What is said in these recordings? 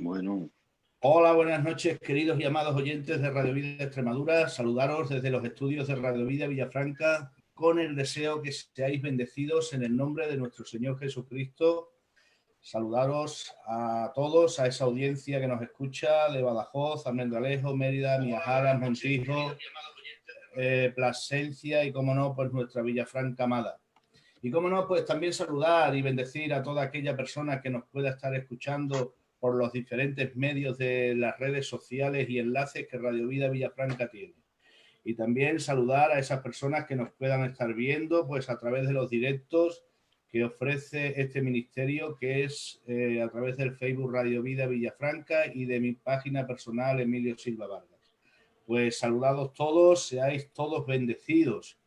Bueno, Hola, buenas noches, queridos y amados oyentes de Radio Vida Extremadura. Saludaros desde los estudios de Radio Vida Villafranca con el deseo que seáis bendecidos en el nombre de nuestro Señor Jesucristo. Saludaros a todos, a esa audiencia que nos escucha de Badajoz, Almendralejo, Mérida, Miajaras, Montijo, Plasencia y, como no, pues nuestra Villafranca amada. Y, como no, pues también saludar y bendecir a toda aquella persona que nos pueda estar escuchando por los diferentes medios de las redes sociales y enlaces que Radio Vida Villafranca tiene. Y también saludar a esas personas que nos puedan estar viendo pues a través de los directos que ofrece este ministerio, que es a través del Facebook Radio Vida Villafranca y de mi página personal Emilio Silva Vargas. Pues saludados todos, seáis todos bendecidos.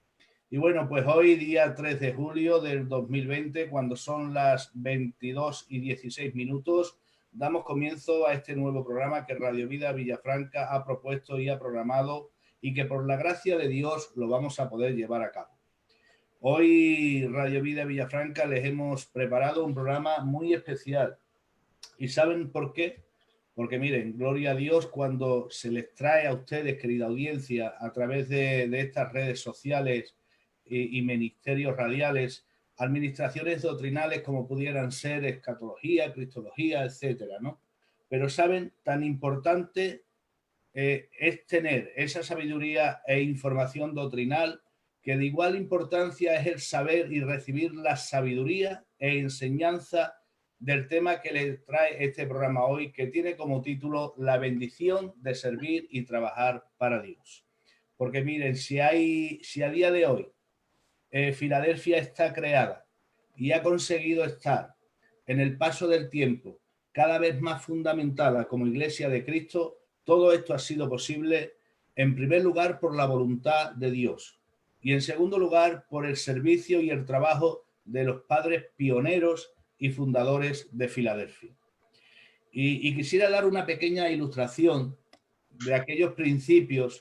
Y bueno, pues hoy, día 3 de julio del 2020, cuando son las 22:16, damos comienzo a este nuevo programa que Radio Vida Villafranca ha propuesto y ha programado y que por la gracia de Dios lo vamos a poder llevar a cabo. Hoy Radio Vida Villafranca les hemos preparado un programa muy especial. ¿Y saben por qué? Porque miren, gloria a Dios cuando se les trae a ustedes, querida audiencia, a través de estas redes sociales y ministerios radiales, administraciones doctrinales como pudieran ser escatología, cristología, etcétera, ¿no? Pero saben, tan importante es tener esa sabiduría e información doctrinal, que de igual importancia es el saber y recibir la sabiduría e enseñanza del tema que les trae este programa hoy, que tiene como título La bendición de servir y trabajar para Dios. Porque miren, si a día de hoy Filadelfia está creada y ha conseguido estar en el paso del tiempo cada vez más fundamentada como Iglesia de Cristo, todo esto ha sido posible en primer lugar por la voluntad de Dios y en segundo lugar por el servicio y el trabajo de los padres pioneros y fundadores de Filadelfia. Y quisiera dar una pequeña ilustración de aquellos principios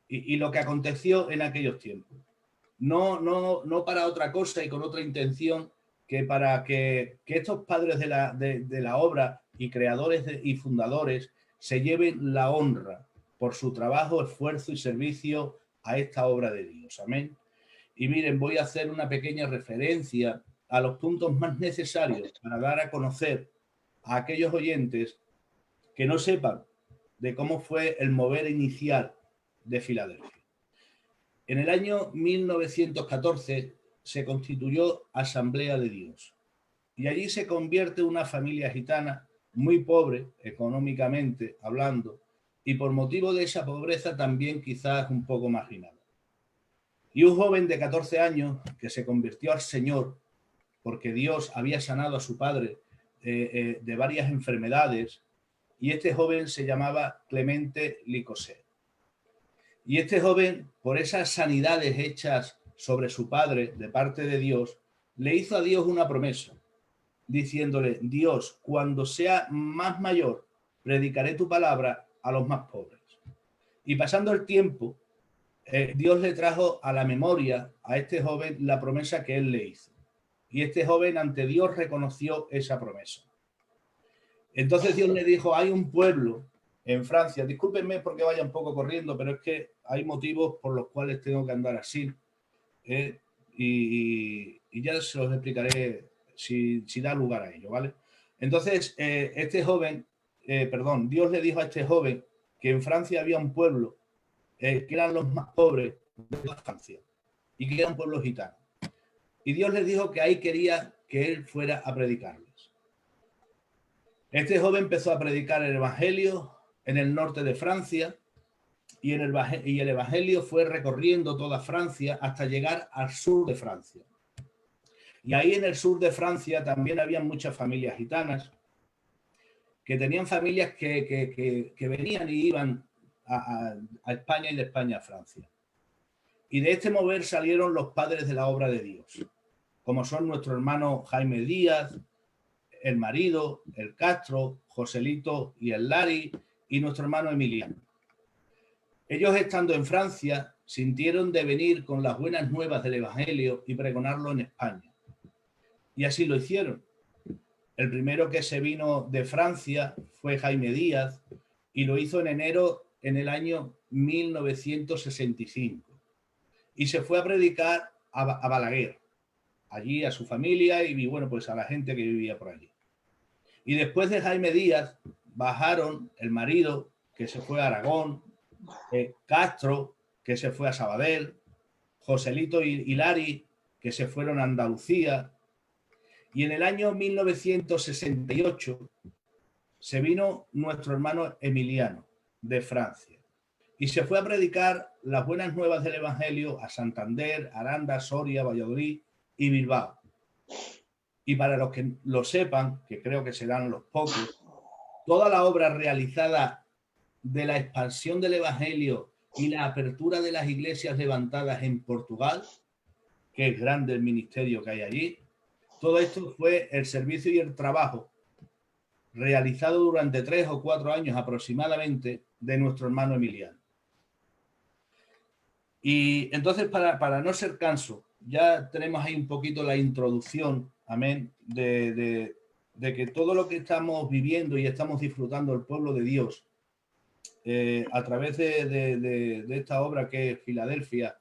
y lo que aconteció en aquellos tiempos. No para otra cosa y con otra intención que para que estos padres de la obra y creadores y fundadores se lleven la honra por su trabajo, esfuerzo y servicio a esta obra de Dios. Amén. Y miren, voy a hacer una pequeña referencia a los puntos más necesarios para dar a conocer a aquellos oyentes que no sepan de cómo fue el mover inicial de Filadelfia. En el año 1914 se constituyó Asamblea de Dios y allí se convierte una familia gitana muy pobre económicamente hablando y por motivo de esa pobreza también quizás un poco marginada. Y un joven de 14 años que se convirtió al Señor porque Dios había sanado a su padre de varias enfermedades, y este joven se llamaba Clemente Licosé. Y este joven, por esas sanidades hechas sobre su padre de parte de Dios, le hizo a Dios una promesa, diciéndole: Dios, cuando sea más mayor, predicaré tu palabra a los más pobres. Y pasando el tiempo, Dios le trajo a la memoria a este joven la promesa que él le hizo. Y este joven ante Dios reconoció esa promesa. Entonces Dios le dijo: hay un pueblo en Francia, discúlpenme porque vaya un poco corriendo, pero es que hay motivos por los cuales tengo que andar así, y ya se los explicaré si da lugar a ello, ¿vale? Entonces, Dios le dijo a este joven que en Francia había un pueblo que eran los más pobres de toda Francia y que era un pueblo gitano. Y Dios les dijo que ahí quería que él fuera a predicarles. Este joven empezó a predicar el Evangelio en el norte de Francia y el Evangelio fue recorriendo toda Francia hasta llegar al sur de Francia. Y ahí en el sur de Francia también había muchas familias gitanas que tenían familias que venían y iban a España y de España a Francia. Y de este mover salieron los padres de la obra de Dios, como son nuestro hermano Jaime Díaz, el marido, el Castro, Joselito y el Lari, y nuestro hermano Emiliano. Ellos, estando en Francia, sintieron de venir con las buenas nuevas del Evangelio y pregonarlo en España. Y así lo hicieron. El primero que se vino de Francia fue Jaime Díaz y lo hizo en enero en el año 1965. Y se fue a predicar a Balaguer, allí a su familia y bueno, pues a la gente que vivía por allí. Y después de Jaime Díaz bajaron el marido, que se fue a Aragón, Castro, que se fue a Sabadell, Joselito y Hilari, que se fueron a Andalucía. Y en el año 1968 se vino nuestro hermano Emiliano de Francia y se fue a predicar las buenas nuevas del Evangelio a Santander, Aranda, Soria, Valladolid y Bilbao. Y para los que lo sepan, que creo que serán los pocos, toda la obra realizada de la expansión del Evangelio y la apertura de las iglesias levantadas en Portugal, que es grande el ministerio que hay allí, todo esto fue el servicio y el trabajo realizado durante 3 o 4 años aproximadamente de nuestro hermano Emiliano. Y entonces, para no ser canso, ya tenemos ahí un poquito la introducción, amén, de que todo lo que estamos viviendo y estamos disfrutando el pueblo de Dios a través de esta obra que es Filadelfia,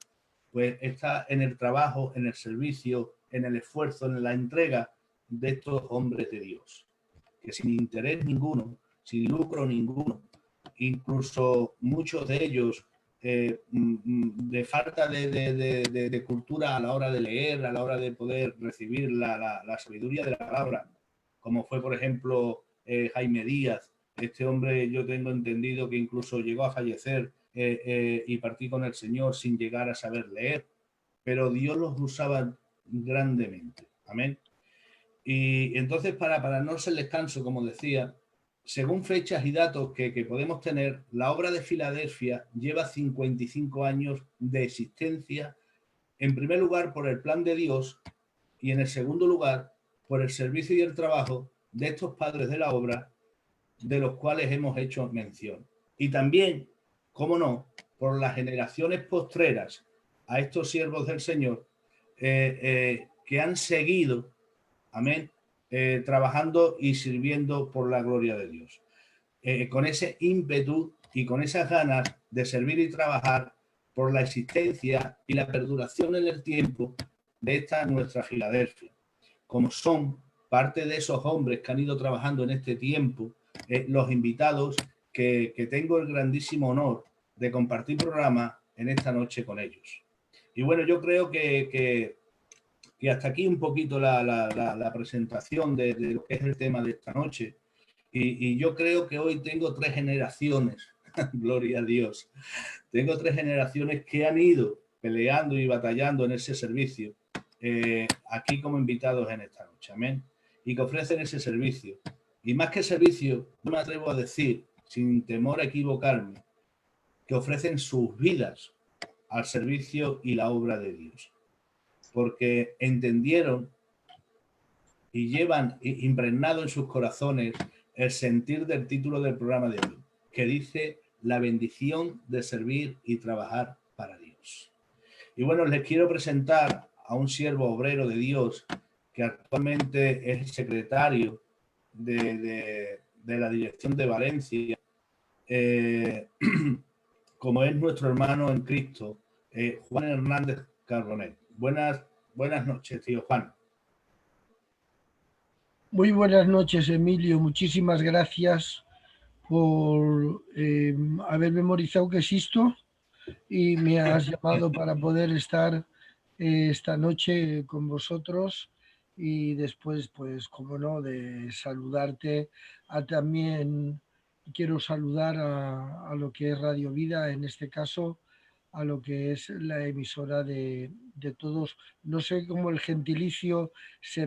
pues está en el trabajo, en el servicio, en el esfuerzo, en la entrega de estos hombres de Dios, que sin interés ninguno, sin lucro ninguno, incluso muchos de ellos de falta de cultura a la hora de leer, a la hora de poder recibir la sabiduría de la palabra, como fue, por ejemplo, Jaime Díaz. Este hombre, yo tengo entendido que incluso llegó a fallecer y partí con el Señor sin llegar a saber leer, pero Dios los usaba grandemente. Amén. Y entonces, para no ser descanso, como decía, según fechas y datos que podemos tener, la obra de Filadelfia lleva 55 años de existencia, en primer lugar por el plan de Dios y en el segundo lugar por el servicio y el trabajo de estos padres de la obra, de los cuales hemos hecho mención. Y también, cómo no, por las generaciones postreras a estos siervos del Señor que han seguido, amén, trabajando y sirviendo por la gloria de Dios. Con ese ímpetu y con esas ganas de servir y trabajar por la existencia y la perduración en el tiempo de esta nuestra Filadelfia. Como son parte de esos hombres que han ido trabajando en este tiempo, los invitados que tengo el grandísimo honor de compartir programa en esta noche con ellos. Y bueno, yo creo que hasta aquí un poquito la presentación de lo que es el tema de esta noche. Y yo creo que hoy tengo 3 generaciones, gloria a Dios, tengo 3 generaciones que han ido peleando y batallando en ese servicio, aquí como invitados en esta noche, amén, y que ofrecen ese servicio. Y más que servicio, yo me atrevo a decir, sin temor a equivocarme, que ofrecen sus vidas al servicio y la obra de Dios, porque entendieron y llevan impregnado en sus corazones el sentir del título del programa de hoy, que dice la bendición de servir y trabajar para Dios. Y bueno, les quiero presentar a un siervo obrero de Dios que actualmente es secretario de la dirección de Valencia, como es nuestro hermano en Cristo, Juan Hernández Carbonet. Buenas noches, tío Juan. Muy buenas noches, Emilio. Muchísimas gracias por haber memorizado que existo y me has llamado para poder estar esta noche con vosotros y después, pues, como no, de saludarte. También quiero saludar a lo que es Radio Vida, en este caso, a lo que es la emisora de todos. No sé cómo el gentilicio se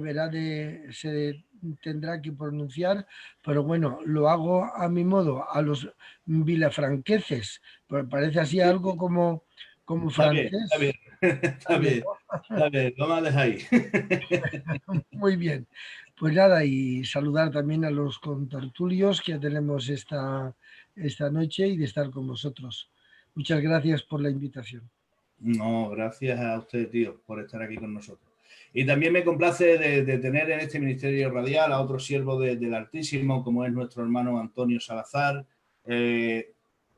tendrá que pronunciar, pero bueno, lo hago a mi modo, a los vilafranqueses. Parece así algo como francés. Está bien, está bien, está bien, no me dejes ahí. Muy bien, pues nada, y saludar también a los contertulios que tenemos esta noche y de estar con vosotros. Muchas gracias por la invitación. No, gracias a usted, tío, por estar aquí con nosotros. Y también me complace de tener en este ministerio radial a otro siervo del Altísimo, como es nuestro hermano Antonio Salazar.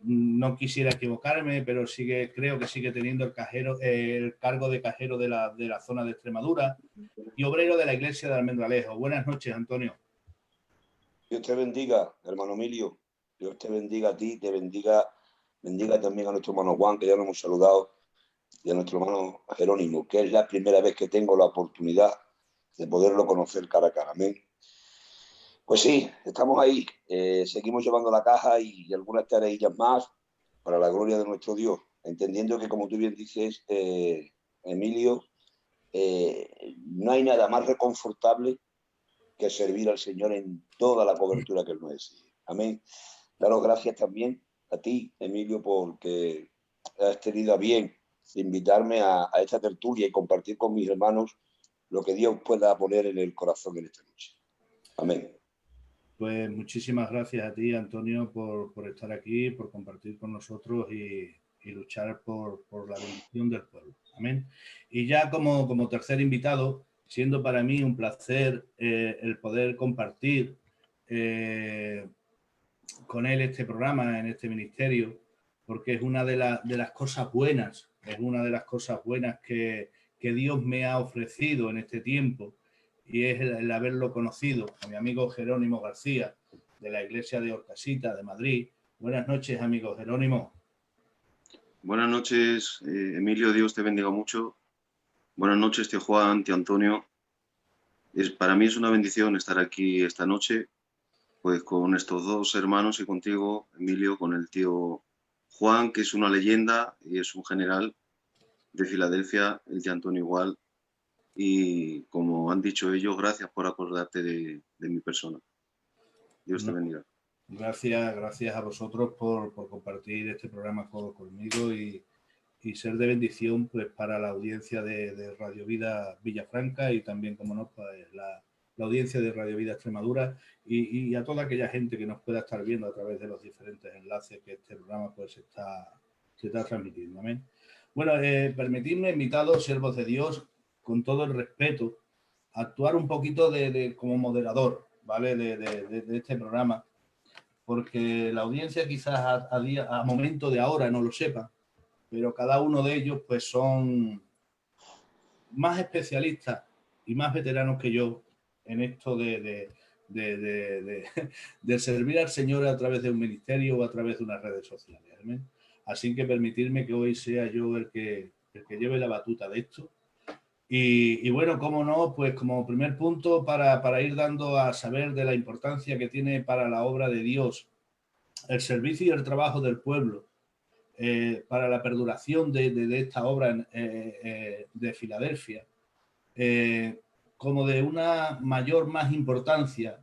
No quisiera equivocarme, pero creo que sigue teniendo el cargo de cajero de la zona de Extremadura y obrero de la iglesia de Almendralejo. Buenas noches, Antonio. Dios te bendiga, hermano Emilio. Dios te bendiga a ti, bendiga también a nuestro hermano Juan, que ya lo hemos saludado, y a nuestro hermano Jerónimo, que es la primera vez que tengo la oportunidad de poderlo conocer cara a cara. Amén. Pues sí, estamos ahí, seguimos llevando la caja y algunas tareillas más para la gloria de nuestro Dios, entendiendo que, como tú bien dices, Emilio, no hay nada más reconfortable que servir al Señor en toda la cobertura que Él nos exige. Amén. Daros gracias también a ti, Emilio, porque has tenido a bien invitarme a esta tertulia y compartir con mis hermanos lo que Dios pueda poner en el corazón en esta noche. Amén. Pues muchísimas gracias a ti, Antonio, por estar aquí, por compartir con nosotros y luchar por la bendición del pueblo. Amén. Y ya como tercer invitado, siendo para mí un placer el poder compartir con él este programa en este ministerio, porque es una de las cosas buenas, que Dios me ha ofrecido en este tiempo, y es el haberlo conocido a mi amigo Jerónimo García, de la iglesia de Horcasita, de Madrid. Buenas noches, amigo Jerónimo. Buenas noches, Emilio, Dios te bendiga mucho. Buenas noches, tío Juan, tío Antonio. Para mí es una bendición estar aquí esta noche, pues con estos dos hermanos y contigo, Emilio, con el tío Juan, que es una leyenda y es un general de Filadelfia, el tío Antonio igual. Y como han dicho ellos, gracias por acordarte de mi persona. Dios te bendiga. Gracias a vosotros por compartir este programa conmigo y ser de bendición, pues, para la audiencia de Radio Vida Villafranca y también, como no, pues, la audiencia de Radio Vida Extremadura y a toda aquella gente que nos pueda estar viendo a través de los diferentes enlaces que este programa pues se está transmitiendo. Amén. Bueno, permitidme, invitados, siervos de Dios, con todo el respeto, actuar un poquito como moderador, ¿vale? De este programa, porque la audiencia quizás a momento de ahora no lo sepa, pero cada uno de ellos pues son más especialistas y más veteranos que yo en esto de servir al Señor a través de un ministerio o a través de unas redes sociales. ¿Amén? Así que permitirme que hoy sea yo el que lleve la batuta de esto. Y bueno, cómo no, pues como primer punto para ir dando a saber de la importancia que tiene para la obra de Dios el servicio y el trabajo del pueblo, para la perduración de esta obra de Filadelfia, como de una más importancia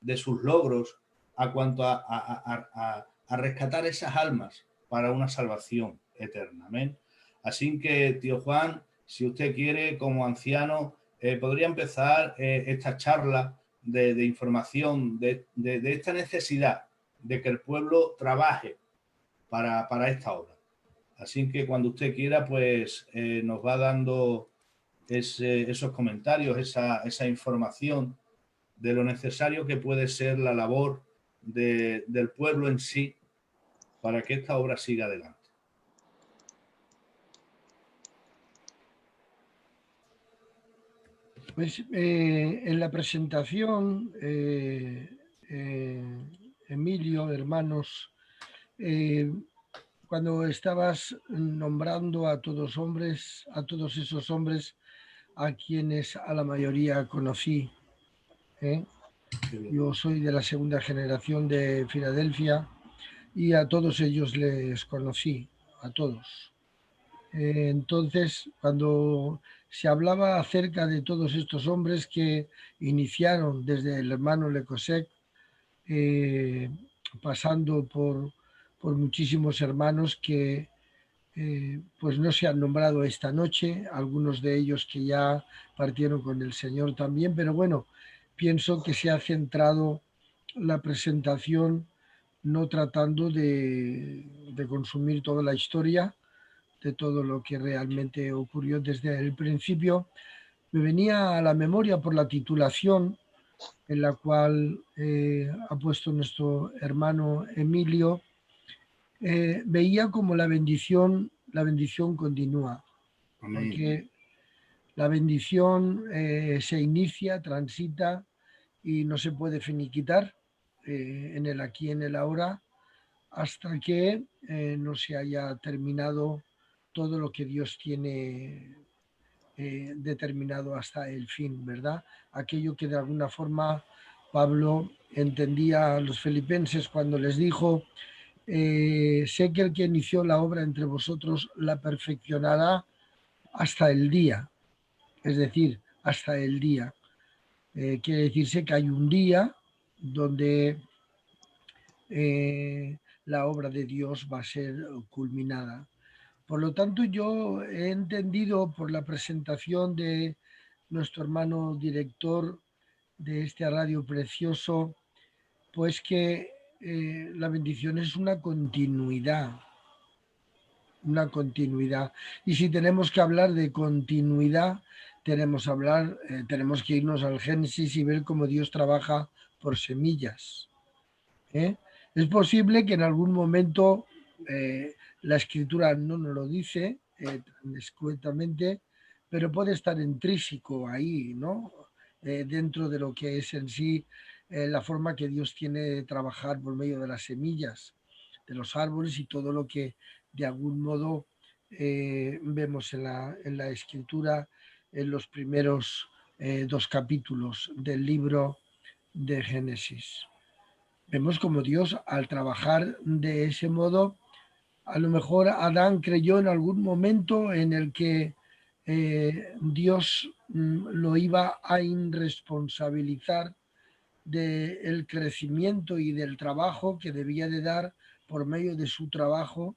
de sus logros a cuanto a rescatar esas almas para una salvación eterna. Amén. Así que, tío Juan, si usted quiere, como anciano, podría empezar esta charla de información de esta necesidad de que el pueblo trabaje para esta obra. Así que cuando usted quiera, pues nos va dando esos comentarios, esa información de lo necesario que puede ser la labor del pueblo en sí para que esta obra siga adelante. Pues en la presentación, Emilio, hermanos, cuando estabas nombrando a todos esos hombres a quienes a la mayoría conocí, yo soy de la segunda generación de Filadelfia y a todos ellos les conocí, a todos. Entonces, cuando se hablaba acerca de todos estos hombres que iniciaron desde el hermano Lecosec, pasando por muchísimos hermanos que pues no se han nombrado esta noche, algunos de ellos que ya partieron con el Señor también, pero bueno, pienso que se ha centrado la presentación no tratando de consumir toda la historia de todo lo que realmente ocurrió desde el principio, me venía a la memoria por la titulación en la cual ha puesto nuestro hermano Emilio, veía como la bendición continúa. Porque la bendición se inicia, transita y no se puede finiquitar en el aquí, en el ahora, hasta que no se haya terminado todo lo que Dios tiene determinado hasta el fin, ¿verdad? Aquello que de alguna forma Pablo entendía a los filipenses cuando les dijo, sé que el que inició la obra entre vosotros la perfeccionará hasta el día, es decir, hasta el día. Quiere decirse que hay un día donde la obra de Dios va a ser culminada. Por lo tanto, yo he entendido por la presentación de nuestro hermano director de este radio precioso, pues que la bendición es una continuidad. Y si tenemos que hablar de continuidad, tenemos que irnos al Génesis y ver cómo Dios trabaja por semillas. Es posible que en algún momento la escritura no nos lo dice tan escuetamente, pero puede estar intrínseco ahí, ¿no? Dentro de lo que es en sí la forma que Dios tiene de trabajar por medio de las semillas, de los árboles y todo lo que de algún modo vemos en la escritura en los primeros 2 capítulos del libro de Génesis. Vemos como Dios, al trabajar de ese modo, a lo mejor Adán creyó en algún momento en el que Dios lo iba a irresponsabilizar del crecimiento y del trabajo que debía de dar por medio de su trabajo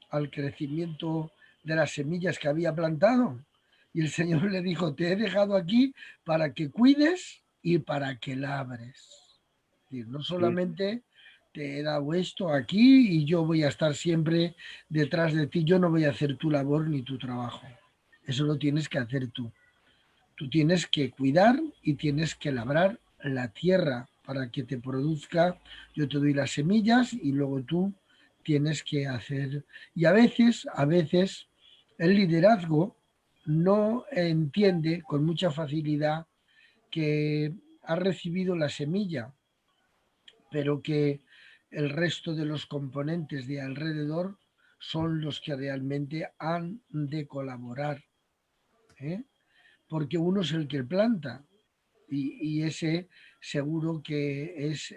al crecimiento de las semillas que había plantado. Y el Señor le dijo, te he dejado aquí para que cuides y para que labres. No solamente te he dado esto aquí y yo voy a estar siempre detrás de ti, yo no voy a hacer tu labor ni tu trabajo. Eso lo tienes que hacer tú. Tú tienes que cuidar y tienes que labrar la tierra para que te produzca. Yo te doy las semillas y luego tú tienes que hacer. Y a veces el liderazgo no entiende con mucha facilidad que ha recibido la semilla, pero que el resto de los componentes de alrededor son los que realmente han de colaborar, ¿eh? Porque uno es el que planta y ese seguro que es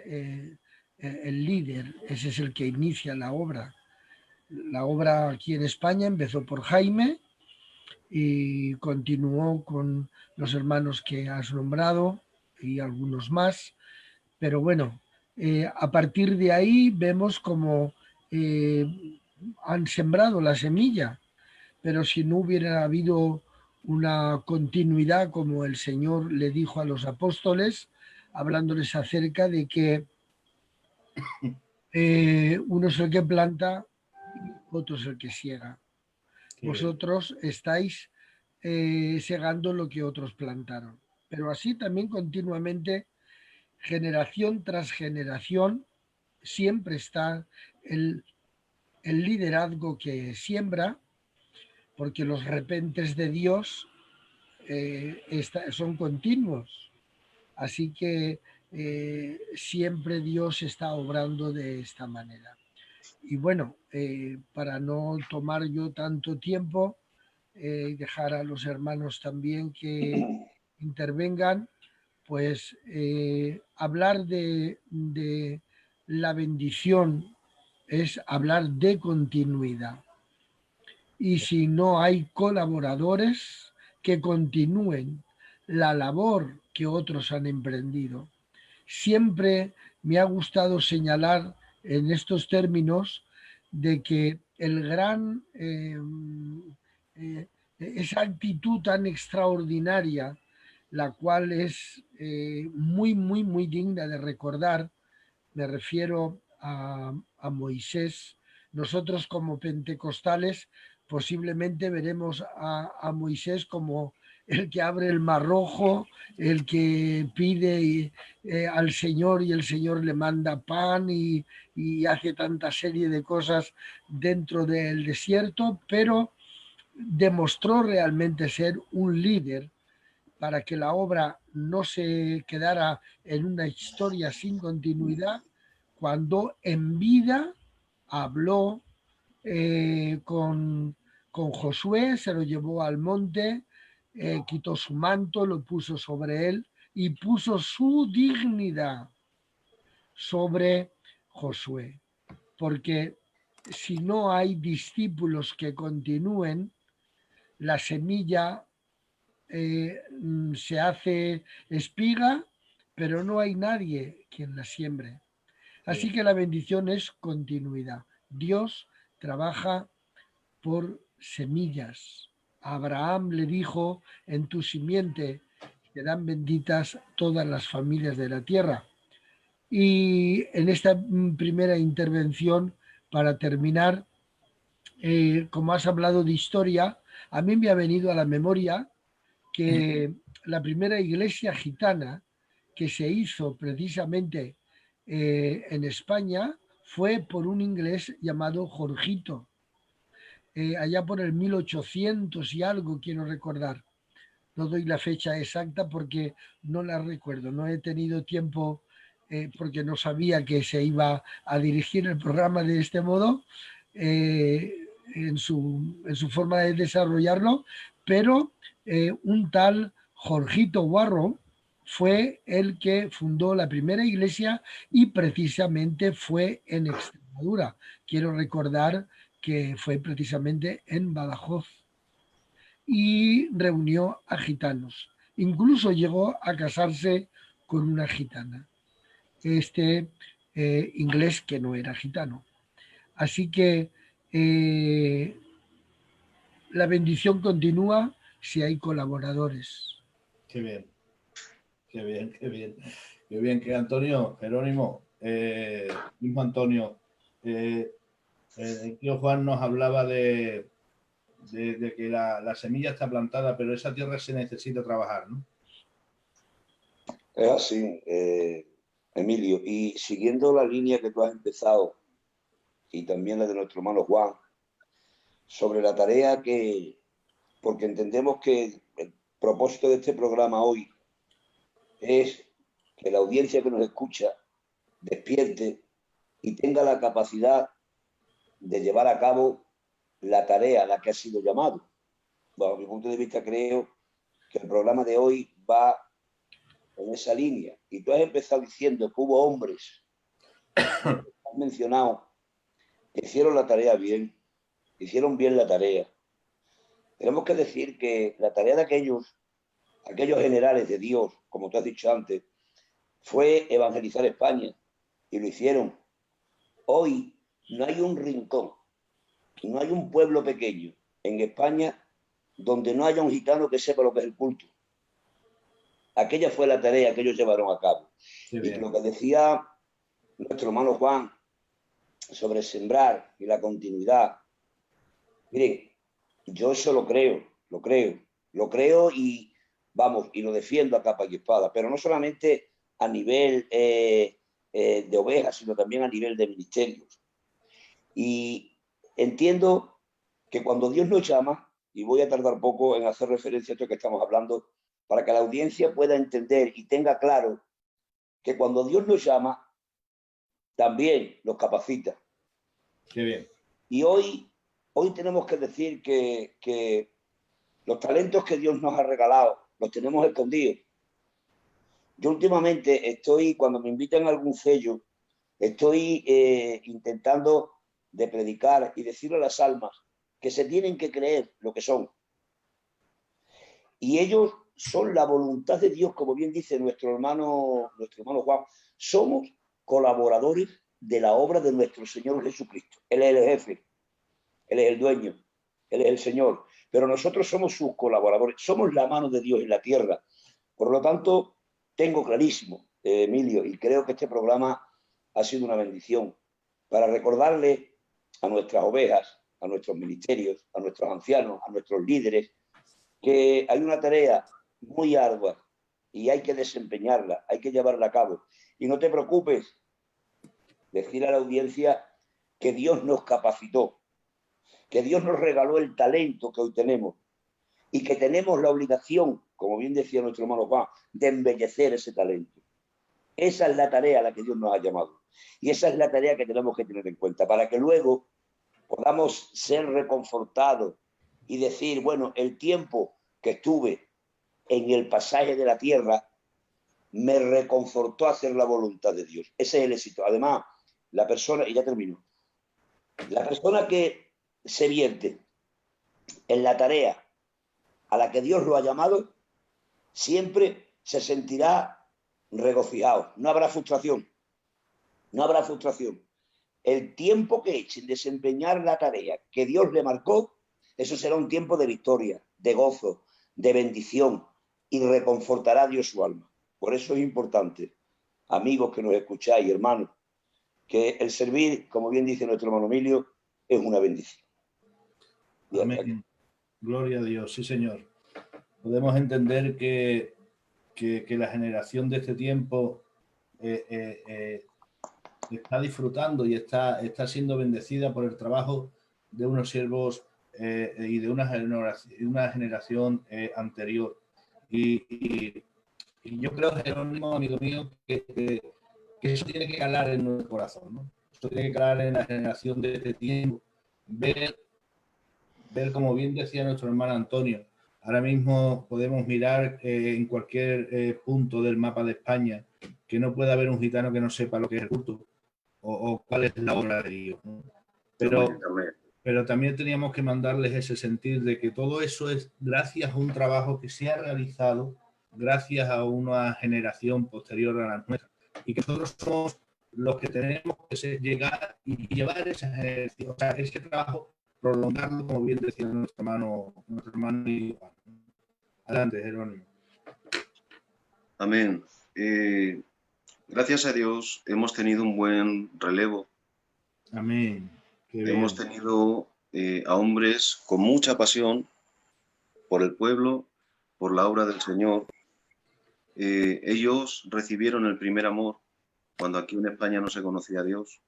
el líder, ese es el que inicia la obra. La obra aquí en España empezó por Jaime y continuó con los hermanos que has nombrado y algunos más, pero bueno, a partir de ahí vemos como han sembrado la semilla, pero si no hubiera habido una continuidad, como el Señor le dijo a los apóstoles, hablándoles acerca de que uno es el que planta y otro es el que siega. Vosotros estáis segando lo que otros plantaron. Pero así también continuamente, generación tras generación, siempre está el liderazgo que siembra, porque los repentes de Dios son continuos. Así que siempre Dios está obrando de esta manera. Y bueno, para no tomar yo tanto tiempo y dejar a los hermanos también que intervengan, pues hablar de la bendición es hablar de continuidad. Y si no hay colaboradores que continúen la labor que otros han emprendido, siempre me ha gustado señalar en estos términos de que esa actitud tan extraordinaria, la cual es muy, muy, muy digna de recordar, me refiero a Moisés. Nosotros como pentecostales posiblemente veremos a Moisés como el que abre el Mar Rojo, el que pide al Señor y el Señor le manda pan y hace tanta serie de cosas dentro del desierto, pero demostró realmente ser un líder para que la obra no se quedara en una historia sin continuidad, cuando en vida habló con Josué, se lo llevó al monte, quitó su manto, lo puso sobre él y puso su dignidad sobre Josué. Porque si no hay discípulos que continúen, la semilla se hace espiga, pero no hay nadie quien la siembre. Así que la bendición es continuidad. Dios trabaja por semillas. A Abraham le dijo, en tu simiente serán benditas todas las familias de la tierra. Y en esta primera intervención, para terminar, como has hablado de historia, a mí me ha venido a la memoria que la primera iglesia gitana que se hizo precisamente en España fue por un inglés llamado Jorgito, allá por el 1800 y algo, quiero recordar. No doy la fecha exacta porque no la recuerdo, no he tenido tiempo porque no sabía que se iba a dirigir el programa de este modo, en su forma de desarrollarlo, pero un tal Jorgito Guarro fue el que fundó la primera iglesia y precisamente fue en Extremadura. Quiero recordar que fue precisamente en Badajoz y reunió a gitanos. Incluso llegó a casarse con una gitana, inglés que no era gitano. Así que la bendición continúa si hay colaboradores. Qué bien, qué bien, qué bien. Qué bien que Antonio, Jerónimo, mismo Antonio, tío Juan nos hablaba de que la semilla está plantada, pero esa tierra se necesita trabajar, ¿no? Es así, Emilio. Y siguiendo la línea que tú has empezado, y también la de nuestro hermano Juan, sobre la tarea que, porque entendemos que el propósito de este programa hoy es que la audiencia que nos escucha despierte y tenga la capacidad de llevar a cabo la tarea a la que ha sido llamado. Bajo mi punto de vista, creo que el programa de hoy va en esa línea. Y tú has empezado diciendo que hubo hombres, has mencionado, que hicieron la tarea bien, hicieron bien la tarea. Tenemos que decir que la tarea de aquellos generales de Dios, como tú has dicho antes, fue evangelizar España, y lo hicieron. Hoy no hay un rincón, no hay un pueblo pequeño en España donde no haya un gitano que sepa lo que es el culto. Aquella fue la tarea que ellos llevaron a cabo. Y lo que decía nuestro hermano Juan sobre sembrar y la continuidad, miren, yo eso lo creo y vamos, y lo defiendo a capa y espada, pero no solamente a nivel de ovejas, sino también a nivel de ministerios. Y entiendo que cuando Dios nos llama, y voy a tardar poco en hacer referencia a esto que estamos hablando, para que la audiencia pueda entender y tenga claro que cuando Dios nos llama, también nos capacita. Qué bien. Y hoy tenemos que decir que los talentos que Dios nos ha regalado los tenemos escondidos. Yo últimamente cuando me invitan a algún sello, estoy intentando de predicar y decirle a las almas que se tienen que creer lo que son. Y ellos son la voluntad de Dios, como bien dice nuestro hermano Juan. Somos colaboradores de la obra de nuestro Señor Jesucristo. Él es el jefe, Él es el dueño, Él es el Señor. Pero nosotros somos sus colaboradores, somos la mano de Dios en la tierra. Por lo tanto, tengo clarísimo, Emilio, y creo que este programa ha sido una bendición para recordarle a nuestras ovejas, a nuestros ministerios, a nuestros ancianos, a nuestros líderes, que hay una tarea muy ardua y hay que desempeñarla, hay que llevarla a cabo. Y no te preocupes, decir a la audiencia que Dios nos capacitó, que Dios nos regaló el talento que hoy tenemos y que tenemos la obligación, como bien decía nuestro hermano Juan, de embellecer ese talento. Esa es la tarea a la que Dios nos ha llamado. Y esa es la tarea que tenemos que tener en cuenta, para que luego podamos ser reconfortados y decir, bueno, el tiempo que estuve en el pasaje de la tierra me reconfortó a hacer la voluntad de Dios. Ese es el éxito. Además, la persona, y ya termino, la persona que se vierte en la tarea a la que Dios lo ha llamado, siempre se sentirá regocijado. No habrá frustración. No habrá frustración. El tiempo que eche en desempeñar la tarea que Dios le marcó, eso será un tiempo de victoria, de gozo, de bendición, y reconfortará a Dios su alma. Por eso es importante, amigos que nos escucháis, hermanos, que el servir, como bien dice nuestro hermano Emilio, es una bendición. Amén. Gloria a Dios, sí, Señor. Podemos entender que la generación de este tiempo está disfrutando y está siendo bendecida por el trabajo de unos siervos y de una generación anterior. Y yo creo, Jerónimo, amigo mío, que eso tiene que calar en nuestro corazón, ¿no? Esto tiene que calar en la generación de este tiempo. Ver, como bien decía nuestro hermano Antonio, ahora mismo podemos mirar en cualquier punto del mapa de España que no pueda haber un gitano que no sepa lo que es el culto o cuál es la obra de Dios, ¿no? Pero también teníamos que mandarles ese sentir de que todo eso es gracias a un trabajo que se ha realizado, gracias a una generación posterior a la nuestra, y que nosotros somos los que tenemos que llegar y llevar esa generación, o sea, ese trabajo, prolongarlo, como bien decía nuestro hermano Iván. Adelante, Jerónimo. Amén. Gracias a Dios hemos tenido un buen relevo. Amén. Hemos tenido a hombres con mucha pasión por el pueblo, por la obra del Señor. Ellos recibieron el primer amor cuando aquí en España no se conocía a Dios.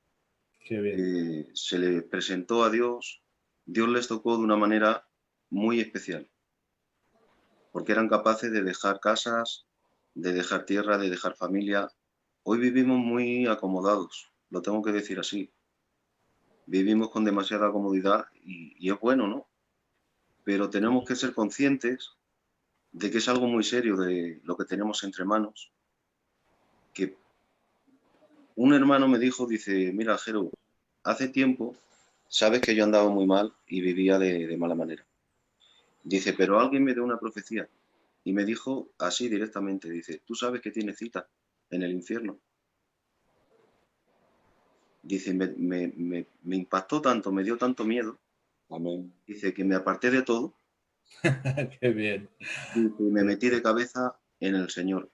Qué bien. Se les presentó a Dios. Dios les tocó de una manera muy especial, porque eran capaces de dejar casas, de dejar tierra, de dejar familia. Hoy vivimos muy acomodados, lo tengo que decir así. Vivimos con demasiada comodidad y es bueno, ¿no? Pero tenemos que ser conscientes de que es algo muy serio de lo que tenemos entre manos. Que un hermano me dijo, dice, mira, Jero, hace tiempo sabes que yo andaba muy mal y vivía de mala manera. Dice, pero alguien me dio una profecía y me dijo así directamente, dice, tú sabes que tienes cita en el infierno. Dice, me impactó tanto, me dio tanto miedo. Amén. Dice que me aparté de todo. Qué bien. Dice, y me metí de cabeza en el Señor.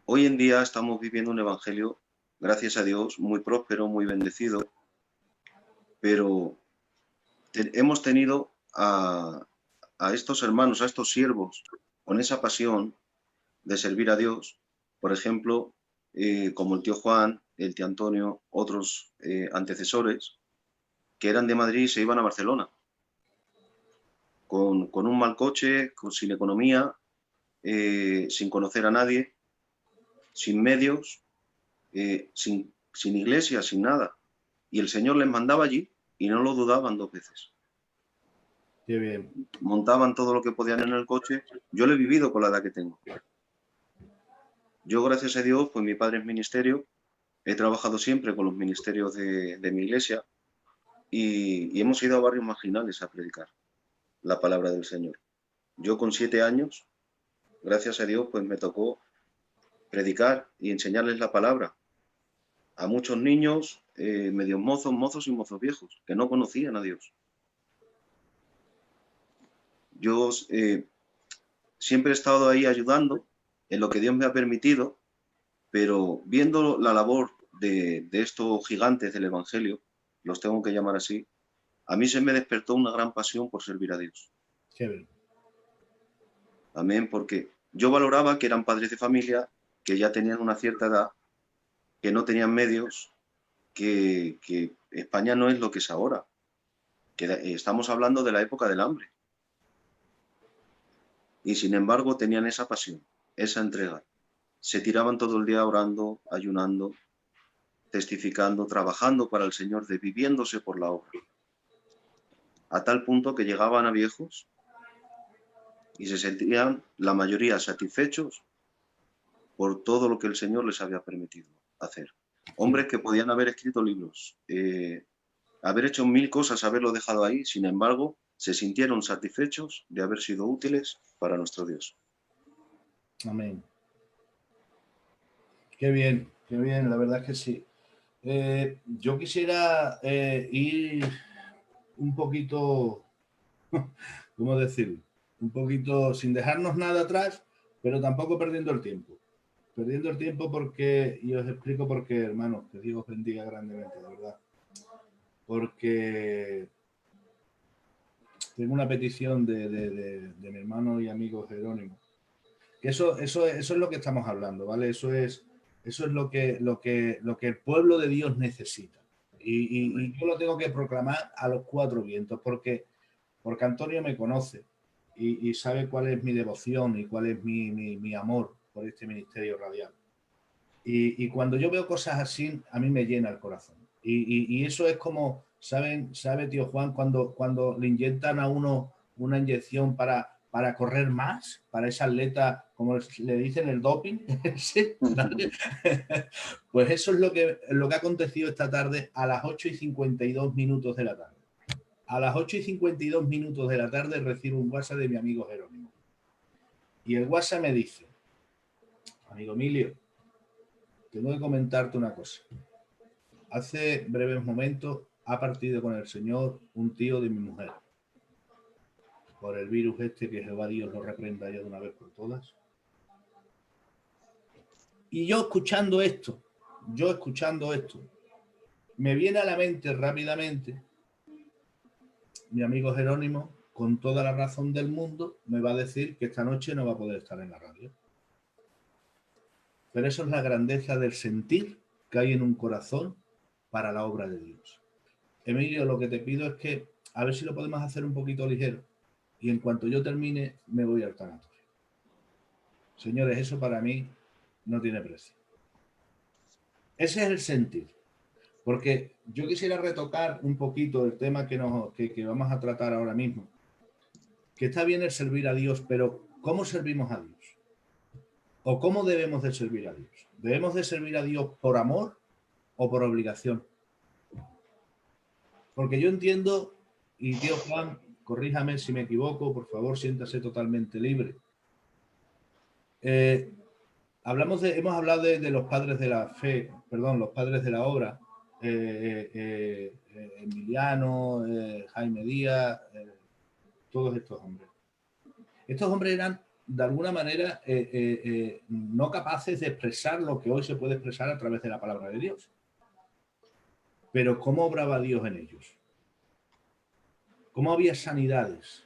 Hoy en día estamos viviendo un evangelio, gracias a Dios, muy próspero, muy bendecido, pero hemos tenido a estos hermanos, a estos siervos, con esa pasión de servir a Dios, por ejemplo, como el tío Juan, el tío Antonio, otros antecesores, que eran de Madrid y se iban a Barcelona, con un mal coche, sin economía, sin conocer a nadie, sin medios, sin iglesia, sin nada. Y el Señor les mandaba allí y no lo dudaban dos veces. Qué bien. Montaban todo lo que podían en el coche. Yo lo he vivido con la edad que tengo. Yo, gracias a Dios, pues mi padre es ministerio, he trabajado siempre con los ministerios de mi iglesia y hemos ido a barrios marginales a predicar la palabra del Señor. Yo con 7 años, gracias a Dios, pues me tocó predicar y enseñarles la palabra a muchos niños, medios mozos y mozos viejos, que no conocían a Dios. Yo siempre he estado ahí ayudando en lo que Dios me ha permitido, pero viendo la labor de estos gigantes del Evangelio, los tengo que llamar así, a mí se me despertó una gran pasión por servir a Dios. Qué bien. Amén, porque yo valoraba que eran padres de familia, que ya tenían una cierta edad, que no tenían medios, que España no es lo que es ahora, que estamos hablando de la época del hambre. Y sin embargo tenían esa pasión, esa entrega. Se tiraban todo el día orando, ayunando, testificando, trabajando para el Señor, desviviéndose por la obra. A tal punto que llegaban a viejos y se sentían la mayoría satisfechos por todo lo que el Señor les había permitido hacer. Hombres que podían haber escrito libros, haber hecho 1000 cosas, haberlo dejado ahí, sin embargo, se sintieron satisfechos de haber sido útiles para nuestro Dios. Amén. Qué bien, la verdad es que sí. Yo quisiera ir un poquito, ¿cómo decirlo? Un poquito sin dejarnos nada atrás, pero tampoco perdiendo el tiempo. Perdiendo el tiempo porque, y os explico por qué, hermanos, que Dios os bendiga grandemente, de verdad. Porque tengo una petición de mi hermano y amigo Jerónimo. Que eso es lo que estamos hablando, ¿vale? Eso es lo que el pueblo de Dios necesita. Y yo lo tengo que proclamar a los 4 vientos, porque Antonio me conoce y sabe cuál es mi devoción y cuál es mi amor por este ministerio radial. Y cuando yo veo cosas así, a mí me llena el corazón. Y eso es como, sabe tío Juan, cuando le inyectan a uno una inyección para correr más, para ese atleta, como le dicen, el doping. ¿Sí? Pues eso es lo que ha acontecido esta tarde a las 8:52 de la tarde. A las 8:52 de la tarde recibo un WhatsApp de mi amigo Jerónimo. Y el WhatsApp me dice: amigo Emilio, tengo que comentarte una cosa. Hace breves momentos ha partido con el Señor un tío de mi mujer por el virus este, que Jehová Dios lo reprenda ya de una vez por todas. Y yo escuchando esto, me viene a la mente rápidamente mi amigo Jerónimo, con toda la razón del mundo, me va a decir que esta noche no va a poder estar en la radio. Pero eso es la grandeza del sentir que hay en un corazón para la obra de Dios. Emilio, lo que te pido es que a ver si lo podemos hacer un poquito ligero, y en cuanto yo termine me voy al tanatorio. Señores, eso para mí no tiene precio. Ese es el sentir. Porque yo quisiera retocar un poquito el tema que vamos a tratar ahora mismo. Que está bien el servir a Dios, pero ¿cómo servimos a Dios? ¿O cómo debemos de servir a Dios? ¿Debemos de servir a Dios por amor o por obligación? Porque yo entiendo, y tío Juan, corríjame si me equivoco, por favor, siéntase totalmente libre. Hemos hablado de los padres de la fe, los padres de la obra, Emiliano, Jaime Díaz, todos estos hombres. Estos hombres eran, de alguna manera, no capaces de expresar lo que hoy se puede expresar a través de la palabra de Dios. Pero ¿cómo obraba Dios en ellos? ¿Cómo había sanidades?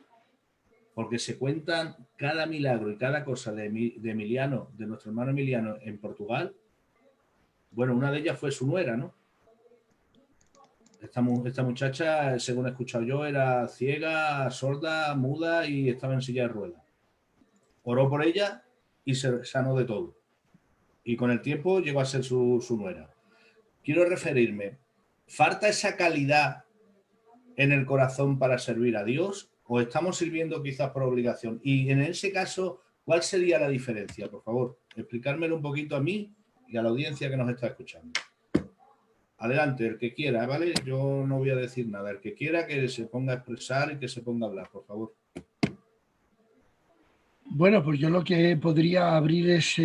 Porque se cuentan cada milagro y cada cosa de Emiliano, de nuestro hermano Emiliano en Portugal. Bueno, una de ellas fue su nuera, ¿no? Esta muchacha, según he escuchado yo, era ciega, sorda, muda y estaba en silla de ruedas. Oró por ella y se sanó de todo. Y con el tiempo llegó a ser su nuera. Quiero referirme, ¿falta esa calidad en el corazón para servir a Dios o estamos sirviendo quizás por obligación? Y en ese caso, ¿cuál sería la diferencia? Por favor, explicármelo un poquito a mí y a la audiencia que nos está escuchando. Adelante, el que quiera, ¿vale? Yo no voy a decir nada. El que quiera que se ponga a expresar y que se ponga a hablar, por favor. Bueno, pues yo lo que podría abrir es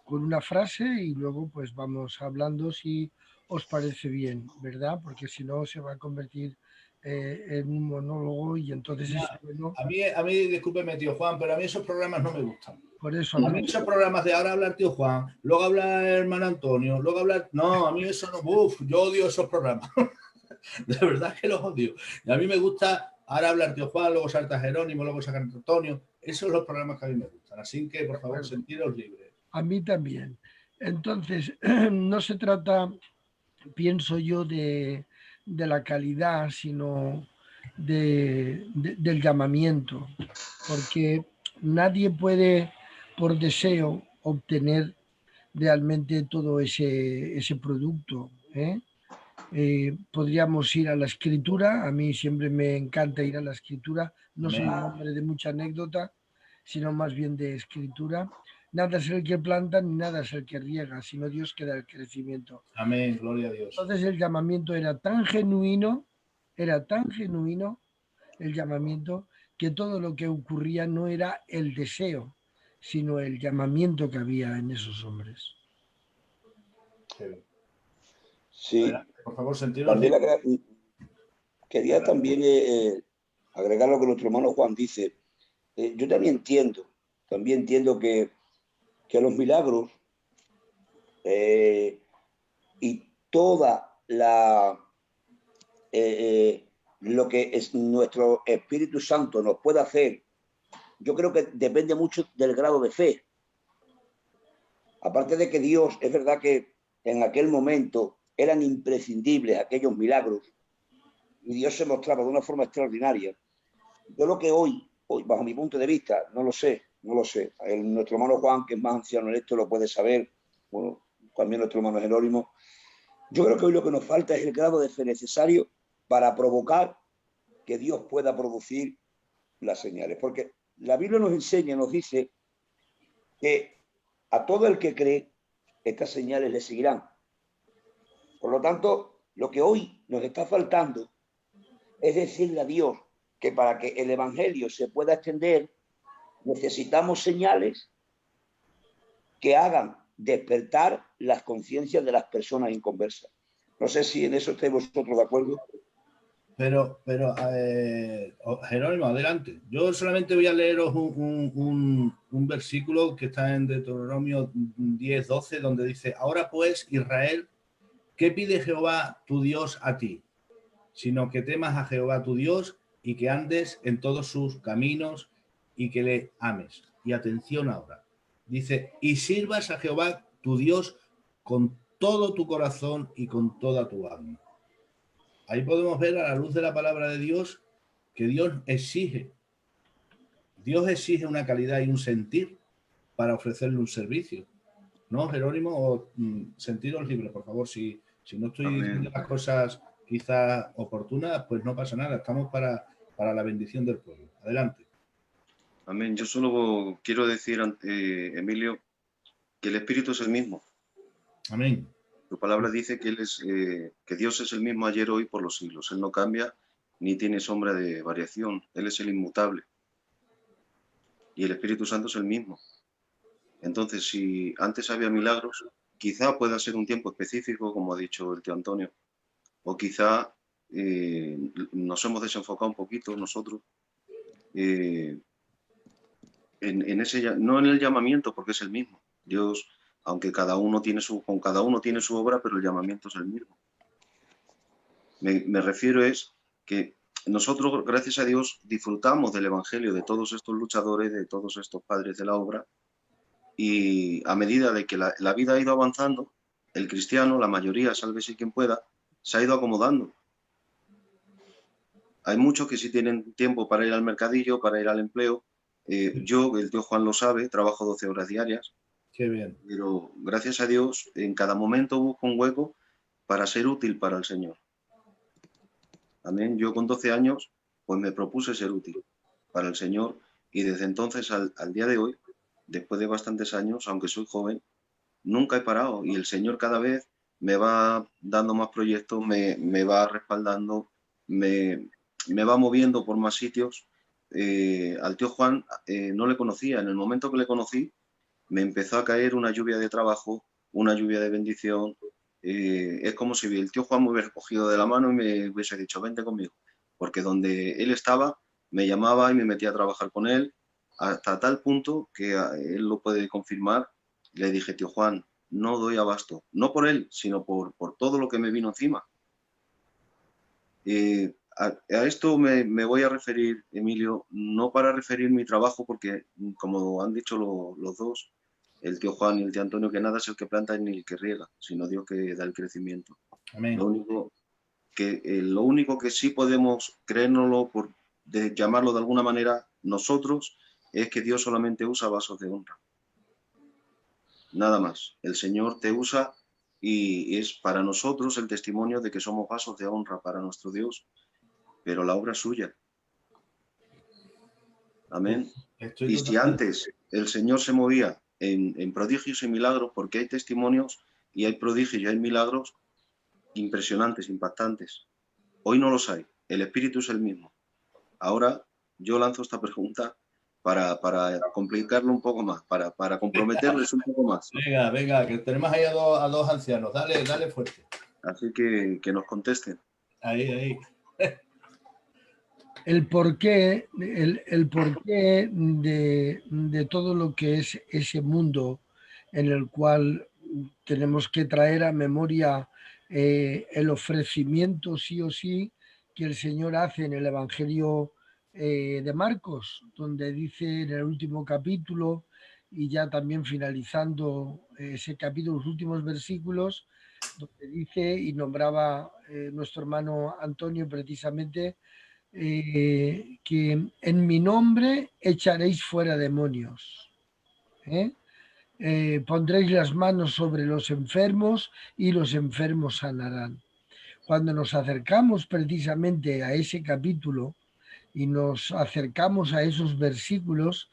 con una frase y luego pues vamos hablando si os parece bien, ¿verdad? Porque si no se va a convertir en un monólogo y entonces es bueno. A mí, discúlpeme, tío Juan, pero a mí esos programas no me gustan. Por eso. A mí esos programas de ahora hablar tío Juan, luego hablar hermano Antonio, luego hablar... No, a mí eso no... Uf, yo odio esos programas. De verdad que los odio. Y a mí me gusta Ahora habla el tío Juan, luego salta Jerónimo, luego saca Antonio. Esos son los programas que a mí me gustan. Así que, por favor, sentiros libres. A mí también. Entonces, no se trata, pienso yo, de la calidad, sino del llamamiento, porque nadie puede, por deseo, obtener realmente todo ese producto, ¿eh? Podríamos ir a la escritura, a mí siempre me encanta ir a la escritura, no soy un hombre de mucha anécdota, sino más bien de escritura. Nada es el que planta ni nada es el que riega, sino Dios que da el crecimiento. Amén, gloria a Dios. Entonces el llamamiento era tan genuino el llamamiento, que todo lo que ocurría no era el deseo, sino el llamamiento que había en esos hombres. Sí, adelante, por favor, sentiros. Quería también agregar lo que nuestro hermano Juan dice. Yo también entiendo que los milagros y toda lo que es nuestro Espíritu Santo nos puede hacer, yo creo que depende mucho del grado de fe. Aparte de que Dios, es verdad que en aquel momento eran imprescindibles aquellos milagros y Dios se mostraba de una forma extraordinaria. Yo lo que hoy, bajo mi punto de vista, no lo sé. Nuestro hermano Juan, que es más anciano en esto, lo puede saber. Bueno, también nuestro hermano Jerónimo. Yo creo que hoy lo que nos falta es el grado de fe necesario para provocar que Dios pueda producir las señales. Porque la Biblia nos enseña, nos dice que a todo el que cree, estas señales le seguirán. Por lo tanto, lo que hoy nos está faltando es decirle a Dios que para que el Evangelio se pueda extender, necesitamos señales que hagan despertar las conciencias de las personas inconversas. No sé si en eso estáis vosotros de acuerdo. Pero Jerónimo, adelante. Yo solamente voy a leeros un versículo que está en Deuteronomio 10:12, donde dice: ahora pues, Israel, ¿qué pide Jehová tu Dios a ti? Sino que temas a Jehová tu Dios y que andes en todos sus caminos y que le ames. Y atención ahora. Dice: y sirvas a Jehová tu Dios con todo tu corazón y con toda tu alma. Ahí podemos ver, a la luz de la palabra de Dios, que Dios exige una calidad y un sentir para ofrecerle un servicio. ¿No, Jerónimo? O sentiros libres, por favor. Si no estoy diciendo las cosas quizás oportunas, pues no pasa nada. Estamos para la bendición del pueblo. Adelante. Amén. Yo solo quiero decir, Emilio, que el Espíritu es el mismo. Amén. Tu palabra dice que que Dios es el mismo ayer, hoy, por los siglos. Él no cambia ni tiene sombra de variación. Él es el inmutable. Y el Espíritu Santo es el mismo. Entonces, si antes había milagros, quizá pueda ser un tiempo específico, como ha dicho el tío Antonio, o quizá nos hemos desenfocado un poquito nosotros no en el llamamiento, porque es el mismo. Dios, aunque con cada uno tiene su obra, pero el llamamiento es el mismo. Me refiero es que nosotros, gracias a Dios, disfrutamos del Evangelio de todos estos luchadores, de todos estos padres de la obra, y a medida de que la vida ha ido avanzando, el cristiano, la mayoría, sálvese quien pueda, se ha ido acomodando. Hay muchos que sí tienen tiempo para ir al mercadillo, para ir al empleo. Yo, el tío Juan lo sabe, trabajo 12 horas diarias. Qué bien. Pero gracias a Dios, en cada momento busco un hueco para ser útil para el Señor. Amén. Yo con 12 años, pues me propuse ser útil para el Señor, y desde entonces al día de hoy, después de bastantes años, aunque soy joven, nunca he parado, y el Señor cada vez me va dando más proyectos, me va respaldando, me va moviendo por más sitios. Al tío Juan no le conocía. En el momento que le conocí, me empezó a caer una lluvia de trabajo, una lluvia de bendición. Es como si el tío Juan me hubiera cogido de la mano y me hubiese dicho: vente conmigo, porque donde él estaba me llamaba y me metía a trabajar con él, hasta tal punto que él lo puede confirmar. Le dije: tío Juan, no doy abasto, no por él, sino por todo lo que me vino encima. A esto me voy a referir, Emilio, no para referir mi trabajo, porque como han dicho los dos, el tío Juan y el tío Antonio, que nada es el que planta ni el que riega, sino Dios que da el crecimiento. Amén. Lo único que sí podemos creérnoslo, de llamarlo de alguna manera, nosotros, es que Dios solamente usa vasos de honra. Nada más. El Señor te usa y es para nosotros el testimonio de que somos vasos de honra para nuestro Dios, pero la obra es suya. Amén. Y si antes el Señor se movía en prodigios y milagros, porque hay testimonios y hay prodigios y hay milagros impresionantes, impactantes. Hoy no los hay. El Espíritu es el mismo. Ahora yo lanzo esta pregunta para complicarlo un poco más, para comprometerles un poco más. Venga, que tenemos ahí a dos ancianos. Dale fuerte. Así que nos contesten. Ahí. El porqué de todo lo que es ese mundo en el cual tenemos que traer a memoria el ofrecimiento sí o sí que el Señor hace en el Evangelio de Marcos, donde dice en el último capítulo y ya también finalizando ese capítulo, los últimos versículos, donde dice y nombraba nuestro hermano Antonio precisamente que en mi nombre echaréis fuera demonios. Pondréis las manos sobre los enfermos y los enfermos sanarán. Cuando nos acercamos precisamente a ese capítulo y nos acercamos a esos versículos,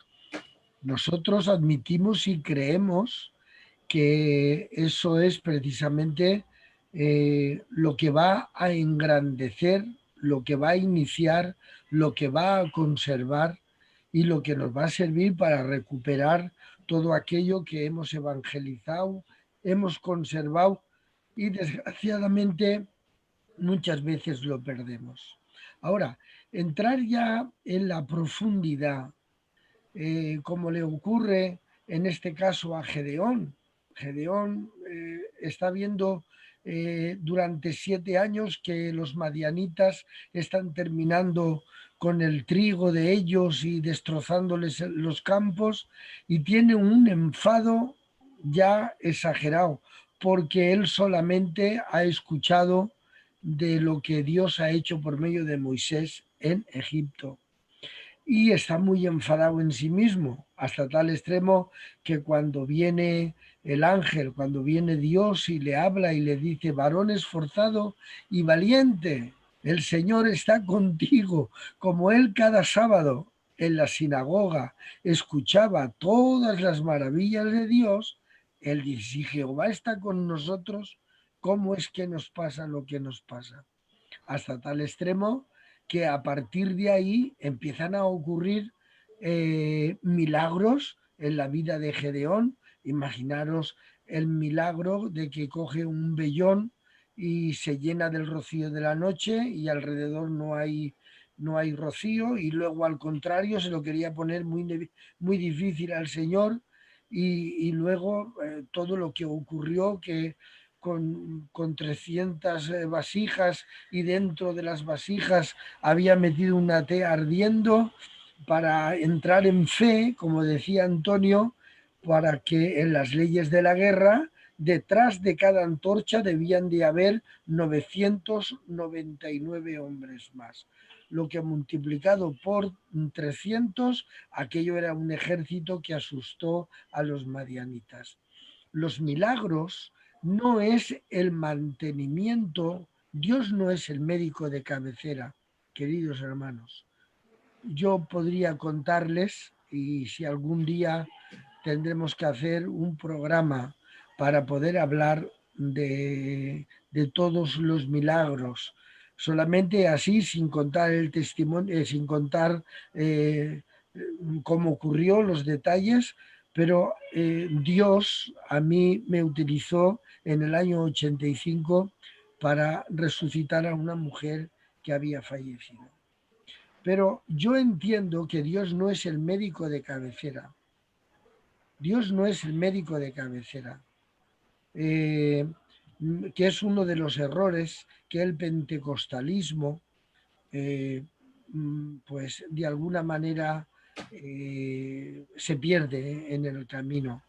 nosotros admitimos y creemos que eso es precisamente lo que va a engrandecer, lo que va a iniciar, lo que va a conservar y lo que nos va a servir para recuperar todo aquello que hemos evangelizado, hemos conservado y desgraciadamente muchas veces lo perdemos. Ahora, entrar ya en la profundidad, como le ocurre en este caso a Gedeón. Gedeón está viendo durante 7 años que los madianitas están terminando con el trigo de ellos y destrozándoles los campos, y tiene un enfado ya exagerado, porque él solamente ha escuchado de lo que Dios ha hecho por medio de Moisés en Egipto. Y está muy enfadado en sí mismo, hasta tal extremo que cuando viene el ángel, cuando viene Dios y le habla y le dice: varón esforzado y valiente, el Señor está contigo, como él cada sábado en la sinagoga escuchaba todas las maravillas de Dios, él dice: si Jehová está con nosotros, ¿cómo es que nos pasa lo que nos pasa? Hasta tal extremo que a partir de ahí empiezan a ocurrir milagros en la vida de Gedeón. Imaginaros el milagro de que coge un vellón y se llena del rocío de la noche y alrededor no hay rocío, y luego al contrario se lo quería poner muy difícil al Señor, y luego todo lo que ocurrió, que con 300 vasijas, y dentro de las vasijas había metido una té ardiendo para entrar en fe, como decía Antonio, para que en las leyes de la guerra detrás de cada antorcha debían de haber 999 hombres más, lo que multiplicado por 300, aquello era un ejército que asustó a los madianitas. Los milagros no es el mantenimiento, Dios no es el médico de cabecera, queridos hermanos. Yo podría contarles, y si algún día tendremos que hacer un programa para poder hablar de todos los milagros, solamente así, sin contar el testimonio, sin contar cómo ocurrió, los detalles, pero Dios a mí me utilizó en el año 85 para resucitar a una mujer que había fallecido. Pero yo entiendo que Dios no es el médico de cabecera. Dios no es el médico de cabecera, que es uno de los errores que el pentecostalismo pues de alguna manera se pierde en el camino.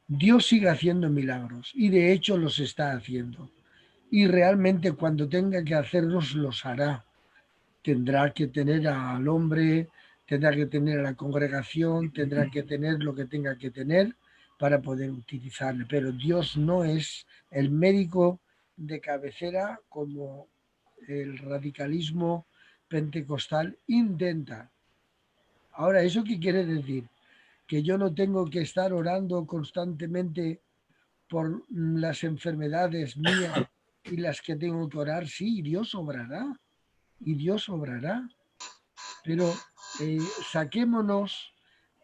Dios sigue haciendo milagros y de hecho los está haciendo. Y realmente cuando tenga que hacerlos, los hará. Tendrá que tener al hombre, tendrá que tener a la congregación, tendrá que tener lo que tenga que tener para poder utilizarle. Pero Dios no es el médico de cabecera como el radicalismo pentecostal intenta. Ahora, ¿eso qué quiere decir? Que yo no tengo que estar orando constantemente por las enfermedades mías y las que tengo que orar. Sí, Dios obrará y Dios obrará, pero saquémonos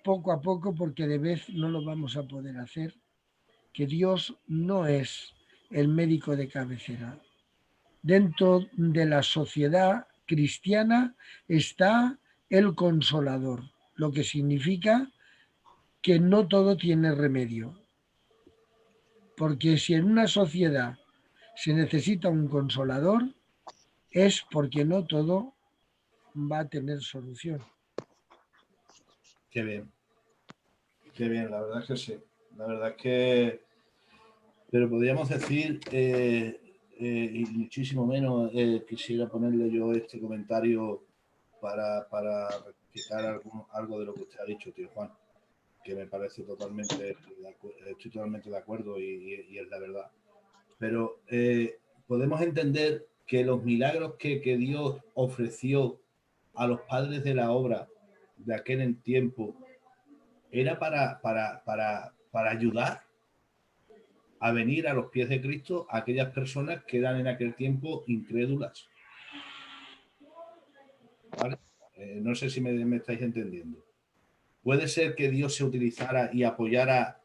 poco a poco, porque de vez no lo vamos a poder hacer, que Dios no es el médico de cabecera. Dentro de la sociedad cristiana está el consolador, lo que significa que no todo tiene remedio. Porque si en una sociedad se necesita un consolador, es porque no todo va a tener solución. Qué bien, la verdad es que sí. La verdad es que, pero podríamos decir, y muchísimo menos quisiera ponerle yo este comentario para rectificar algo de lo que usted ha dicho, tío Juan, que me parece estoy totalmente de acuerdo y es la verdad. Pero podemos entender que los milagros que Dios ofreció a los padres de la obra de aquel tiempo era para ayudar a venir a los pies de Cristo a aquellas personas que eran en aquel tiempo incrédulas. ¿Vale? No sé si me estáis entendiendo. Puede ser que Dios se utilizara y apoyara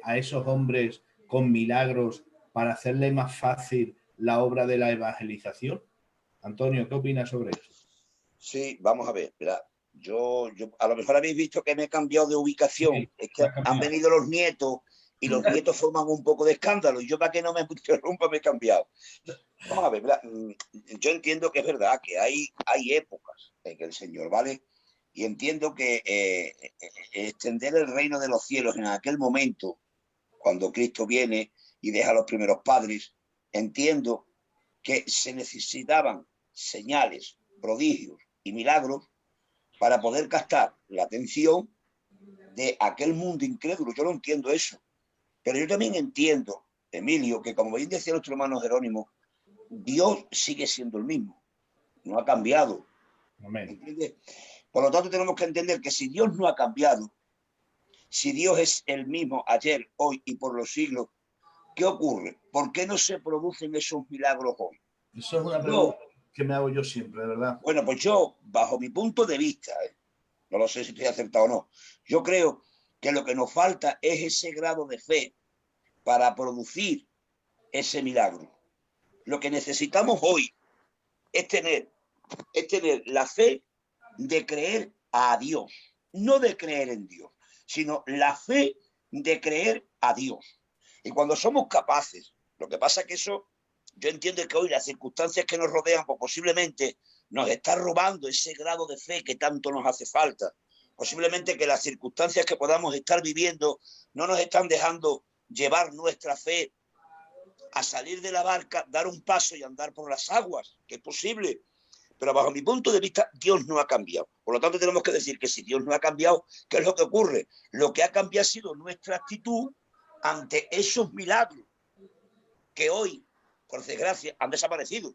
a esos hombres con milagros para hacerle más fácil la obra de la evangelización. Antonio, ¿qué opinas sobre eso? Sí, vamos a ver, ¿verdad? Yo a lo mejor habéis visto que me he cambiado de ubicación. Sí, es que han venido los nietos y los nietos forman un poco de escándalo y yo, para que no me interrumpa, me he cambiado. Vamos a ver, ¿verdad? Yo entiendo que es verdad que hay épocas en que el Señor, ¿vale? Y entiendo que extender el reino de los cielos en aquel momento, cuando Cristo viene y deja a los primeros padres, entiendo que se necesitaban señales, prodigios y milagros para poder captar la atención de aquel mundo incrédulo. Yo no entiendo eso. Pero yo también entiendo, Emilio, que como bien decía nuestro hermano Jerónimo, Dios sigue siendo el mismo. No ha cambiado. ¿Entiendes? Por lo tanto, tenemos que entender que si Dios no ha cambiado, si Dios es el mismo ayer, hoy y por los siglos, ¿qué ocurre? ¿Por qué no se producen esos milagros hoy? Eso es una pregunta que me hago yo siempre, de verdad. Bueno, pues yo, bajo mi punto de vista, no lo sé si estoy acertado o no, yo creo que lo que nos falta es ese grado de fe para producir ese milagro. Lo que necesitamos hoy es tener la fe de creer a Dios, no de creer en Dios, sino la fe de creer a Dios. Y cuando somos capaces, lo que pasa es que eso, yo entiendo que hoy las circunstancias que nos rodean, pues posiblemente nos está robando ese grado de fe que tanto nos hace falta. Posiblemente que las circunstancias que podamos estar viviendo no nos están dejando llevar nuestra fe a salir de la barca, dar un paso y andar por las aguas, que es posible. Pero bajo mi punto de vista, Dios no ha cambiado. Por lo tanto, tenemos que decir que si Dios no ha cambiado, ¿qué es lo que ocurre? Lo que ha cambiado ha sido nuestra actitud ante esos milagros que hoy, por desgracia, han desaparecido.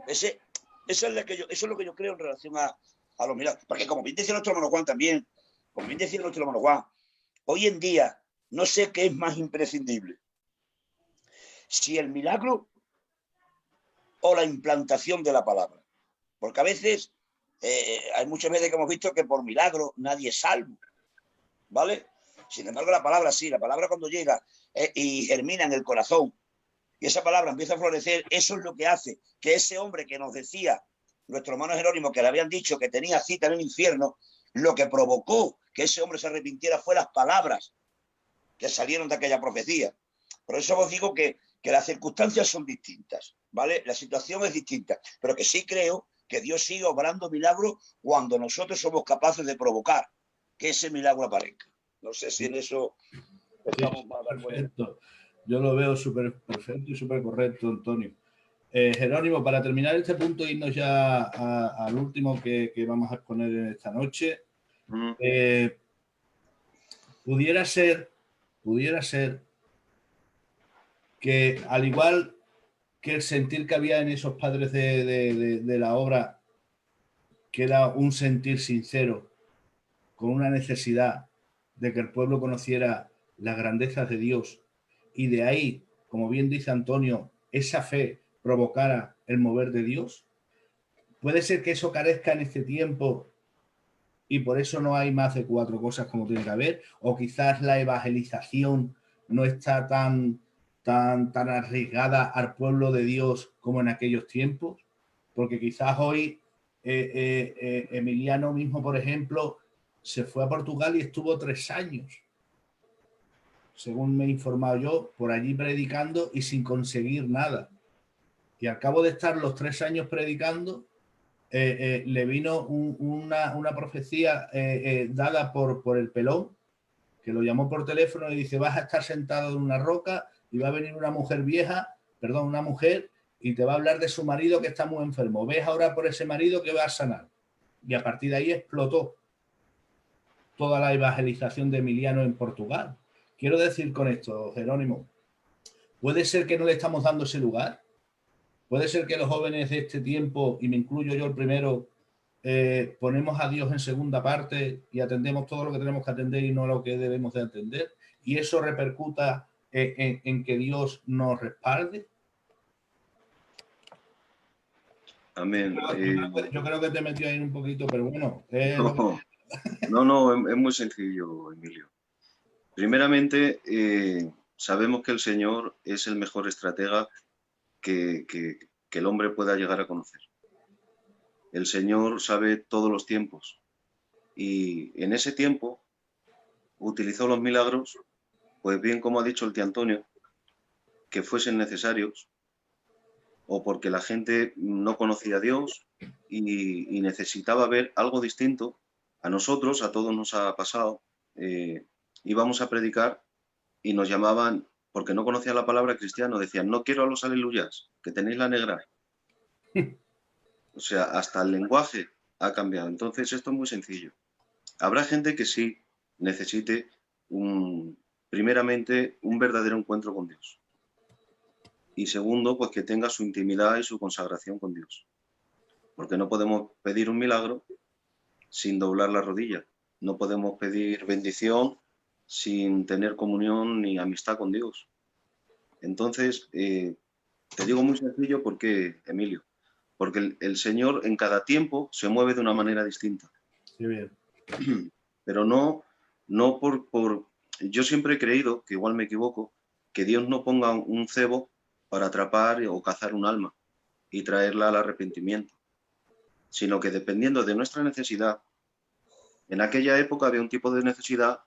Eso es lo que yo creo en relación a los milagros. Porque como bien decía nuestro hermano Juan también, hoy en día no sé qué es más imprescindible. Si el milagro o la implantación de la palabra. Porque a veces, hay muchas veces que hemos visto que por milagro nadie es salvo. ¿Vale? Sin embargo, la palabra sí, la palabra cuando llega y germina en el corazón y esa palabra empieza a florecer, eso es lo que hace que ese hombre que nos decía nuestro hermano Jerónimo, que le habían dicho que tenía cita en el infierno, lo que provocó que ese hombre se arrepintiera fue las palabras que salieron de aquella profecía. Por eso os digo que las circunstancias son distintas. ¿vale? La situación es distinta, pero que sí creo que Dios sigue obrando milagros cuando nosotros somos capaces de provocar que ese milagro aparezca. No sé si en eso estamos más de acuerdo. Perfecto. Yo lo veo súper perfecto y súper correcto, Antonio. Jerónimo, para terminar este punto e irnos ya al último que vamos a exponer en esta noche, pudiera ser que, al igual que el sentir que había en esos padres de la obra, que era un sentir sincero, con una necesidad de que el pueblo conociera las grandezas de Dios, y de ahí, como bien dice Antonio, esa fe provocara el mover de Dios. Puede ser que eso carezca en este tiempo y por eso no hay más de 4 cosas como tiene que haber, o quizás la evangelización no está tan arriesgada al pueblo de Dios como en aquellos tiempos, porque quizás hoy Emiliano mismo, por ejemplo, se fue a Portugal y estuvo 3 años, según me he informado yo, por allí predicando y sin conseguir nada. Y al cabo de estar los 3 años predicando, le vino una profecía dada por el pelón, que lo llamó por teléfono y dice: vas a estar sentado en una roca y va a venir una mujer, y te va a hablar de su marido que está muy enfermo. Ves ahora por ese marido que va a sanar. Y a partir de ahí explotó toda la evangelización de Emiliano en Portugal. Quiero decir con esto, Jerónimo, puede ser que no le estamos dando ese lugar. Puede ser que los jóvenes de este tiempo, y me incluyo yo el primero, ponemos a Dios en segunda parte y atendemos todo lo que tenemos que atender y no lo que debemos de atender, y eso repercuta en que Dios nos respalde. Amén. Yo creo que te metí ahí un poquito, pero bueno. No, es muy sencillo, Emilio. Primeramente, sabemos que el Señor es el mejor estratega que el hombre pueda llegar a conocer. El Señor sabe todos los tiempos y en ese tiempo utilizó los milagros, pues bien, como ha dicho el tío Antonio, que fuesen necesarios o porque la gente no conocía a Dios y necesitaba ver algo distinto. A nosotros, a todos nos ha pasado, íbamos a predicar y nos llamaban, porque no conocían la palabra cristiano, decían: no quiero a los aleluyas, que tenéis la negra. O sea, hasta el lenguaje ha cambiado. Entonces, esto es muy sencillo. Habrá gente que sí necesite, primeramente, un verdadero encuentro con Dios. Y segundo, pues que tenga su intimidad y su consagración con Dios. Porque no podemos pedir un milagro sin doblar la rodilla. No podemos pedir bendición sin tener comunión ni amistad con Dios. Entonces, te digo muy sencillo porque, Emilio, porque el Señor en cada tiempo se mueve de una manera distinta. Sí, bien. Pero no por... Yo siempre he creído, que igual me equivoco, que Dios no ponga un cebo para atrapar o cazar un alma y traerla al arrepentimiento, sino que dependiendo de nuestra necesidad. En aquella época había un tipo de necesidad,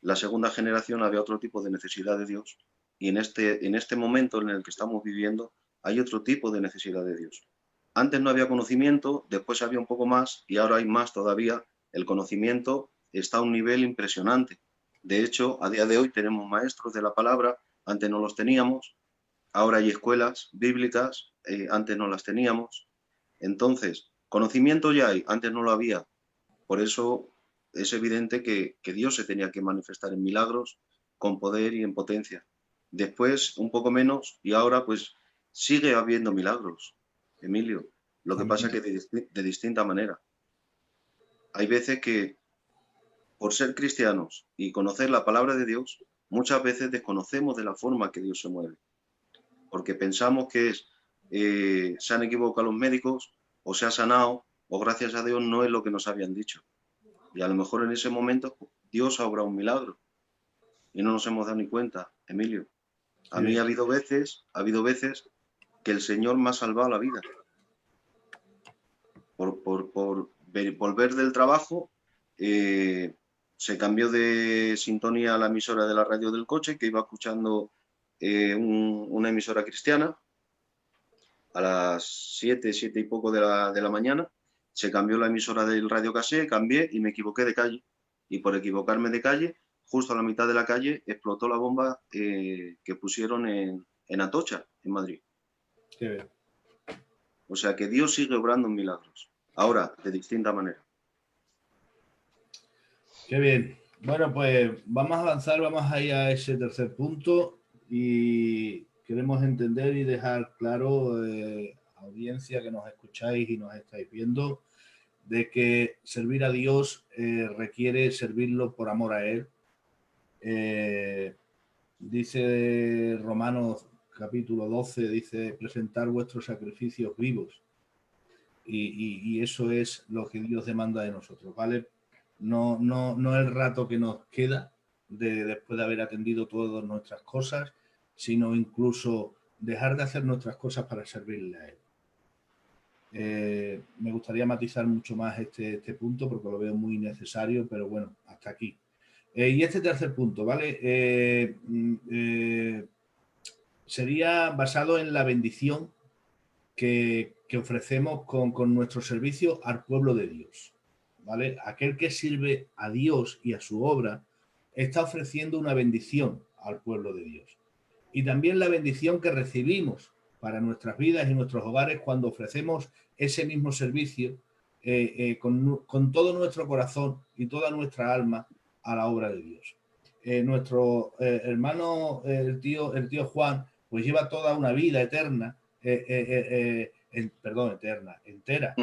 la segunda generación había otro tipo de necesidad de Dios, y en este momento en el que estamos viviendo hay otro tipo de necesidad de Dios. Antes no había conocimiento, después había un poco más y ahora hay más todavía. El conocimiento está a un nivel impresionante. De hecho, a día de hoy tenemos maestros de la palabra, antes no los teníamos. Ahora hay escuelas bíblicas, antes no las teníamos. Entonces, conocimiento ya hay, antes no lo había. Por eso es evidente que Dios se tenía que manifestar en milagros, con poder y en potencia. Después, un poco menos, y ahora pues sigue habiendo milagros, Emilio. Lo que pasa es que de distinta manera. Hay veces que, por ser cristianos y conocer la palabra de Dios, muchas veces desconocemos de la forma que Dios se mueve. Porque pensamos que se han equivocado los médicos, o se ha sanado, o gracias a Dios no es lo que nos habían dicho. Y a lo mejor en ese momento Dios ha obrado un milagro y no nos hemos dado ni cuenta, Emilio. A mí ha habido veces que el Señor me ha salvado la vida. Por volver del trabajo, se cambió de sintonía a la emisora de la radio del coche, que iba escuchando una emisora cristiana, a las 7, 7 y poco de la mañana, se cambió la emisora del Radio Casé, cambié y me equivoqué de calle. Y por equivocarme de calle, justo a la mitad de la calle, explotó la bomba que pusieron en Atocha, en Madrid. Qué bien. O sea que Dios sigue obrando en milagros. Ahora, de distinta manera. Qué bien. Bueno, pues vamos a avanzar, vamos a ir a ese tercer punto y queremos entender y dejar claro, audiencia que nos escucháis y nos estáis viendo, de que servir a Dios requiere servirlo por amor a Él. Dice Romanos capítulo 12, dice presentar vuestros sacrificios vivos. Y eso es lo que Dios demanda de nosotros, ¿vale? No el rato que nos queda después de haber atendido todas nuestras cosas, sino incluso dejar de hacer nuestras cosas para servirle a Él. Me gustaría matizar mucho más este punto porque lo veo muy necesario, pero bueno, hasta aquí. Y este tercer punto, ¿vale? Sería basado en la bendición que ofrecemos con nuestro servicio al pueblo de Dios, ¿vale? Aquel que sirve a Dios y a su obra está ofreciendo una bendición al pueblo de Dios. Y también la bendición que recibimos para nuestras vidas y nuestros hogares cuando ofrecemos ese mismo servicio con todo nuestro corazón y toda nuestra alma a la obra de Dios. Nuestro hermano, el tío Juan, pues lleva toda una vida eterna, entera.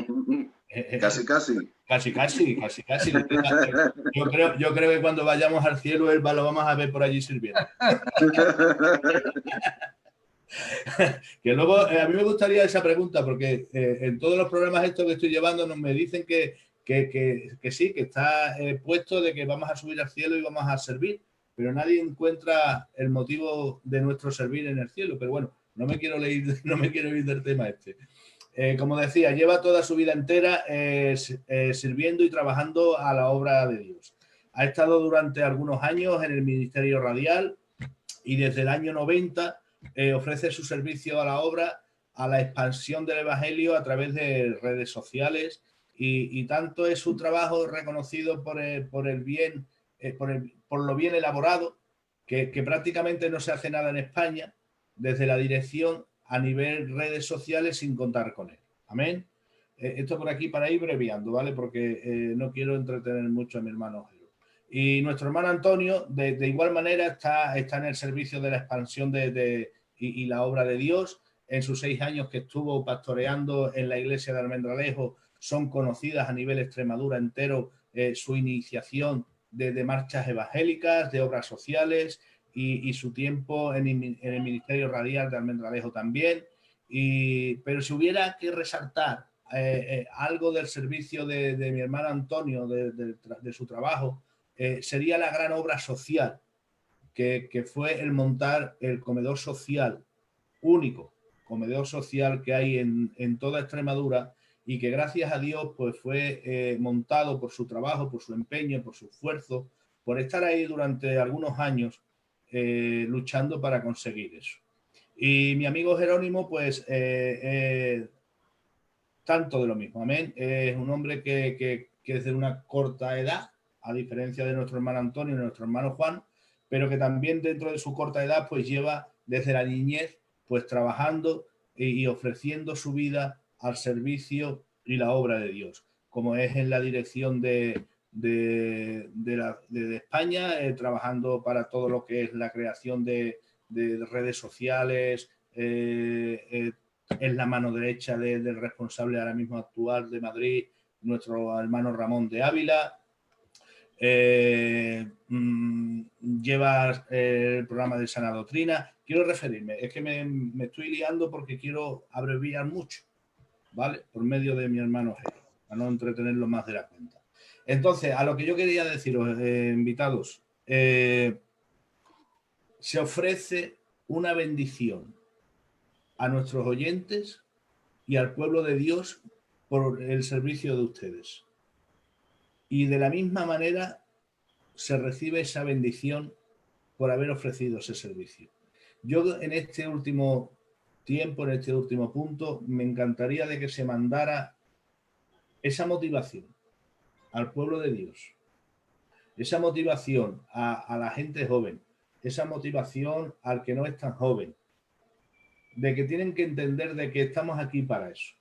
Casi, casi. Casi. Yo creo que cuando vayamos al cielo, lo vamos a ver por allí sirviendo. Que luego, a mí me gustaría esa pregunta, porque en todos los programas estos que estoy llevando me dicen que sí, que está puesto de que vamos a subir al cielo y vamos a servir, pero nadie encuentra el motivo de nuestro servir en el cielo. Pero bueno, no me quiero ir del tema este. Como decía, lleva toda su vida entera sirviendo y trabajando a la obra de Dios. Ha estado durante algunos años en el Ministerio Radial y desde el año 90 ofrece su servicio a la obra, a la expansión del Evangelio a través de redes sociales y tanto es su trabajo reconocido por lo bien elaborado que prácticamente no se hace nada en España desde la dirección a nivel redes sociales sin contar con él. Amén. Esto por aquí para ir breviando, ¿vale? Porque no quiero entretener mucho a mi hermano Jero. Y nuestro hermano Antonio, de igual manera, está en el servicio de la expansión y la obra de Dios. En sus 6 años que estuvo pastoreando en la iglesia de Almendralejo, son conocidas a nivel Extremadura entero su iniciación de marchas evangélicas, de obras sociales y su tiempo en el Ministerio Radial de Almendralejo también. Pero si hubiera que resaltar algo del servicio de mi hermano Antonio, de su trabajo, sería la gran obra social que fue el montar el comedor social, único comedor social que hay en toda Extremadura y que gracias a Dios pues fue montado por su trabajo, por su empeño, por su esfuerzo, por estar ahí durante algunos años luchando para conseguir eso. Y mi amigo Jerónimo pues tanto de lo mismo, amén. Es un hombre que desde una corta edad, a diferencia de nuestro hermano Antonio y nuestro hermano Juan, pero que también dentro de su corta edad pues lleva desde la niñez pues trabajando y ofreciendo su vida al servicio y la obra de Dios, como es en la dirección de España, trabajando para todo lo que es la creación de redes sociales, es la mano derecha del responsable ahora mismo actual de Madrid, nuestro hermano Ramón de Ávila. Lleva el programa de Sana Doctrina. Quiero referirme, es que me estoy liando porque quiero abreviar mucho, ¿vale? Por medio de mi hermano Jero, para no entretenerlo más de la cuenta. Entonces, a lo que yo quería deciros, invitados, se ofrece una bendición a nuestros oyentes y al pueblo de Dios por el servicio de ustedes. Y de la misma manera se recibe esa bendición por haber ofrecido ese servicio. Yo en este último tiempo en este último punto, me encantaría de que se mandara esa motivación al pueblo de Dios, esa motivación a la gente joven, esa motivación al que no es tan joven, de que tienen que entender de que estamos aquí para eso.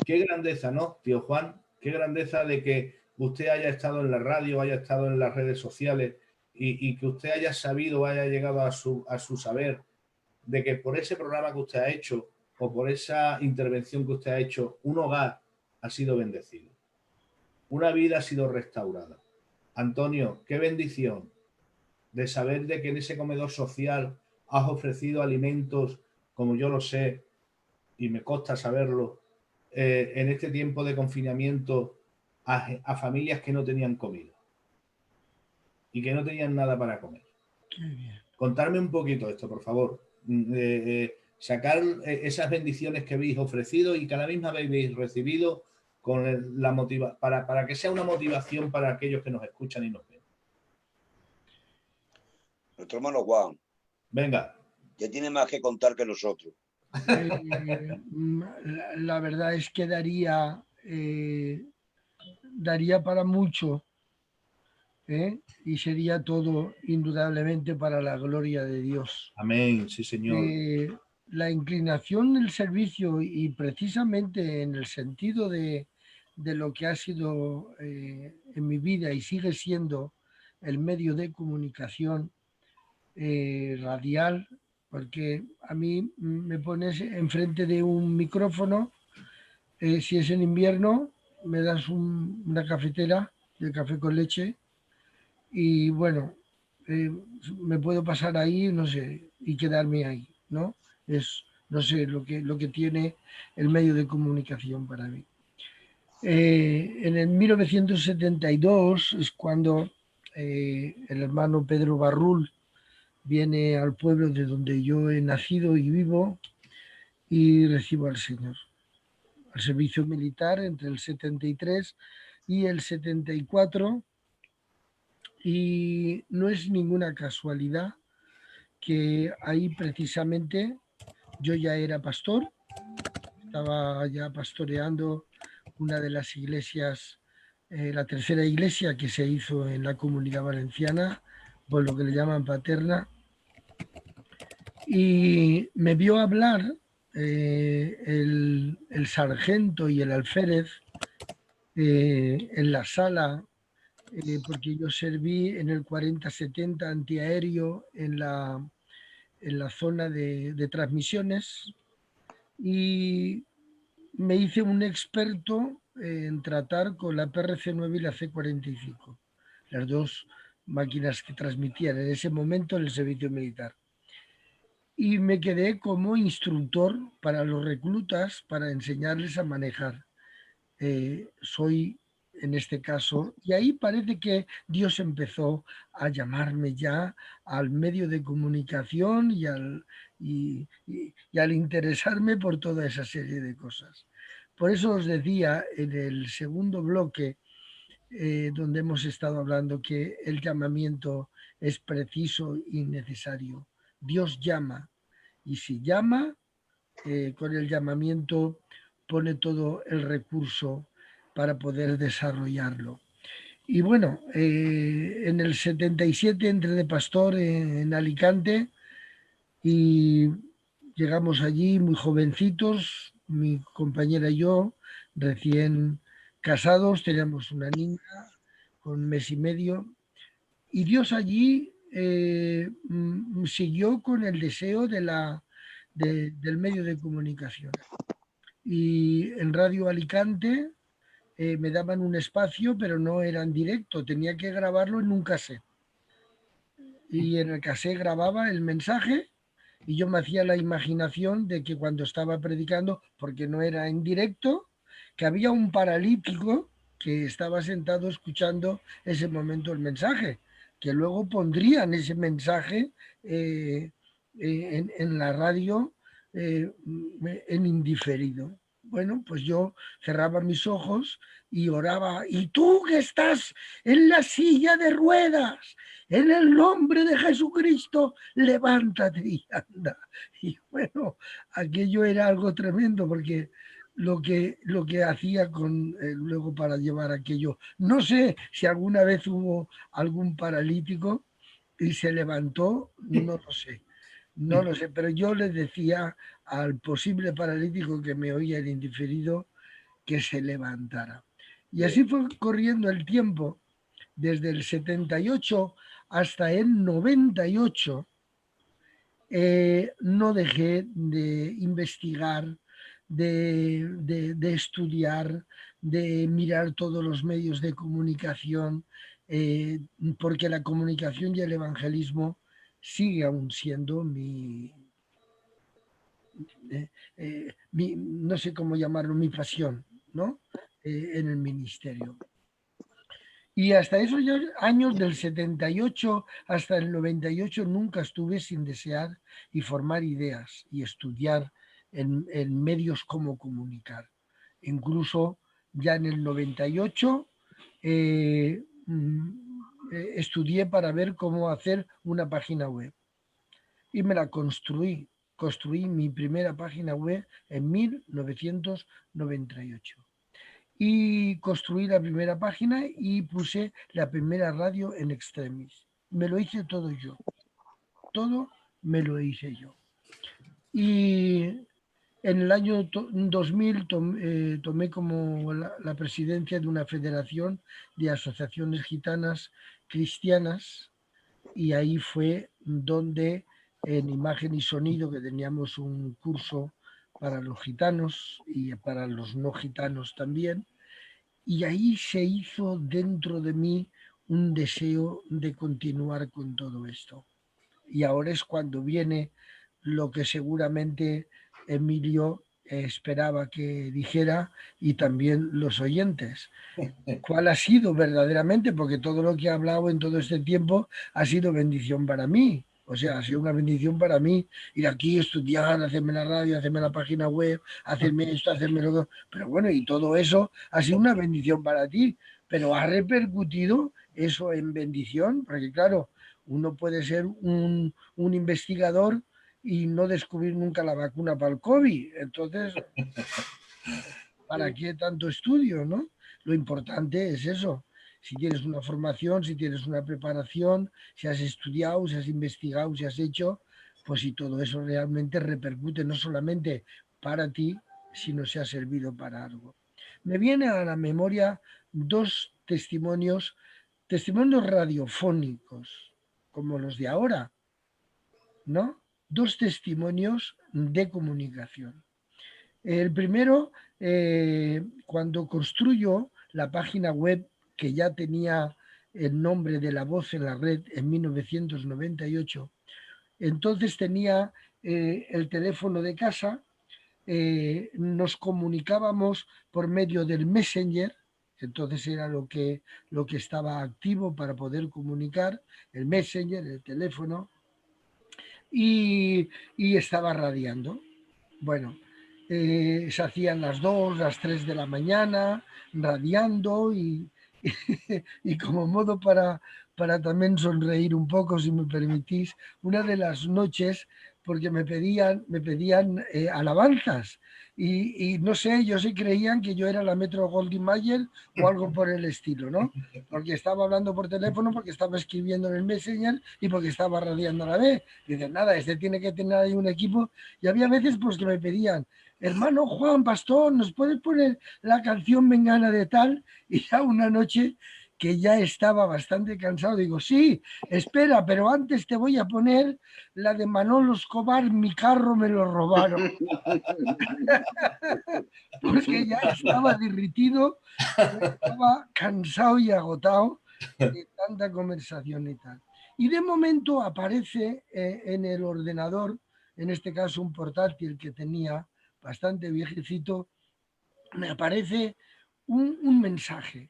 Qué grandeza, ¿no, tío Juan? Qué grandeza de que usted haya estado en la radio, haya estado en las redes sociales y que usted haya sabido, haya llegado a su saber de que por ese programa que usted ha hecho o por esa intervención que usted ha hecho, un hogar ha sido bendecido. Una vida ha sido restaurada. Antonio, qué bendición de saber de que en ese comedor social has ofrecido alimentos, como yo lo sé, y me consta saberlo, en este tiempo de confinamiento a familias que no tenían comida y que no tenían nada para comer. Qué bien. Contarme un poquito esto, por favor. Sacar esas bendiciones que habéis ofrecido y que a la misma vez habéis recibido con la para que sea una motivación para aquellos que nos escuchan y nos ven. Nuestro hermano Juan. Venga. Ya tiene más que contar que nosotros. La verdad es que daría para mucho, y sería todo indudablemente para la gloria de Dios. Amén, sí, Señor. La inclinación del servicio y precisamente en el sentido de lo que ha sido en mi vida y sigue siendo el medio de comunicación radial, porque a mí me pones enfrente de un micrófono, si es en invierno me das una cafetera de café con leche y bueno, me puedo pasar ahí, no sé, y quedarme ahí, ¿no? Es, no sé, lo que tiene el medio de comunicación para mí. En el 1972 es cuando el hermano Pedro Barrul viene al pueblo de donde yo he nacido y vivo y recibo al Señor. Al servicio militar entre el 73 y el 74. Y no es ninguna casualidad que ahí precisamente yo ya era pastor, estaba ya pastoreando una de las iglesias, la tercera iglesia que se hizo en la Comunidad Valenciana, por lo que le llaman Paterna, y me vio hablar el sargento y el alférez en la sala, porque yo serví en el 40-70 antiaéreo en la zona de transmisiones y me hice un experto en tratar con la PRC-9 y la C-45, las dos máquinas que transmitían en ese momento en el servicio militar. Y me quedé como instructor para los reclutas para enseñarles a manejar. Soy en este caso, y ahí parece que Dios empezó a llamarme ya al medio de comunicación y al interesarme por toda esa serie de cosas. Por eso os decía en el segundo bloque, donde hemos estado hablando, que el llamamiento es preciso y necesario. Dios llama, y si llama, con el llamamiento pone todo el recurso para poder desarrollarlo. Y bueno, en el 77 entré de pastor en Alicante y llegamos allí muy jovencitos, mi compañera y yo, recién casados, teníamos una niña con 1 mes y medio, y Dios allí siguió con el deseo del medio de comunicación. Y en Radio Alicante me daban un espacio, pero no era en directo, tenía que grabarlo en un cassette. Y en el cassette grababa el mensaje y yo me hacía la imaginación de que cuando estaba predicando, porque no era en directo, que había un paralítico que estaba sentado escuchando ese momento el mensaje, que luego pondrían ese mensaje en la radio en indiferido. bueno, pues yo cerraba mis ojos y oraba, y tú que estás en la silla de ruedas, en el nombre de Jesucristo, levántate y anda. Y bueno, aquello era algo tremendo porque lo que hacía luego para llevar aquello, no sé si alguna vez hubo algún paralítico y se levantó, no lo sé. No lo sé, pero yo le decía al posible paralítico que me oía el indiferido que se levantara. Y así fue corriendo el tiempo, desde el 78 hasta el 98, no dejé de investigar, de estudiar, de mirar todos los medios de comunicación, porque la comunicación y el evangelismo sigue aún siendo no sé cómo llamarlo, mi pasión, ¿no? En el ministerio. Y hasta esos años del 78 hasta el 98 nunca estuve sin desear y formar ideas y estudiar en medios cómo comunicar. Incluso ya en el 98 estudié para ver cómo hacer una página web y me la construí. Construí mi primera página web en 1998. Y construí la primera página y puse la primera radio en extremis. Me lo hice todo yo. Todo me lo hice yo. Y en el año 2000 tomé como la presidencia de una federación de asociaciones gitanas cristianas y ahí fue donde en imagen y sonido, que teníamos un curso para los gitanos y para los no gitanos también, y ahí se hizo dentro de mí un deseo de continuar con todo esto. Y ahora es cuando viene lo que seguramente Emilio esperaba que dijera y también los oyentes. ¿Cuál ha sido verdaderamente? Porque todo lo que he hablado en todo este tiempo ha sido bendición para mí. O sea, ha sido una bendición para mí ir aquí, estudiar, hacerme la radio, hacerme la página web, hacerme esto, hacerme lo que... Pero bueno, y todo eso ha sido una bendición para ti. Pero ha repercutido eso en bendición, porque claro, uno puede ser un investigador y no descubrir nunca la vacuna para el COVID. Entonces, ¿para qué tanto estudio, no? Lo importante es eso. Si tienes una formación, si tienes una preparación, si has estudiado, si has investigado, si has hecho, pues si todo eso realmente repercute no solamente para ti, sino si ha servido para algo. Me viene a la memoria dos testimonios radiofónicos, como los de ahora, ¿no? Dos testimonios de comunicación. El primero, cuando construyo la página web que ya tenía el nombre de La Voz en la Red en 1998, entonces tenía el teléfono de casa, nos comunicábamos por medio del Messenger, entonces era lo que estaba activo para poder comunicar, el Messenger, el teléfono, y estaba radiando. Bueno, se hacían las 2, las 3 de la mañana, radiando y como modo para también sonreír un poco, si me permitís, una de las noches, porque me pedían alabanzas y no sé, ellos sí creían que yo era la Metro Goldwyn Mayer o algo por el estilo, ¿no? Porque estaba hablando por teléfono, porque estaba escribiendo en el Messenger y porque estaba radiando a la vez. Dicen, nada, este tiene que tener ahí un equipo. Y había veces pues que me pedían, hermano Juan Pastor, ¿nos puedes poner la canción Mengana de tal? Y ya una noche que ya estaba bastante cansado, digo, sí, espera, pero antes te voy a poner la de Manolo Escobar, mi carro me lo robaron. Porque ya estaba derritido, estaba cansado y agotado de tanta conversación y tal. Y de momento aparece en el ordenador, en este caso un portátil que tenía bastante viejecito, me aparece un mensaje.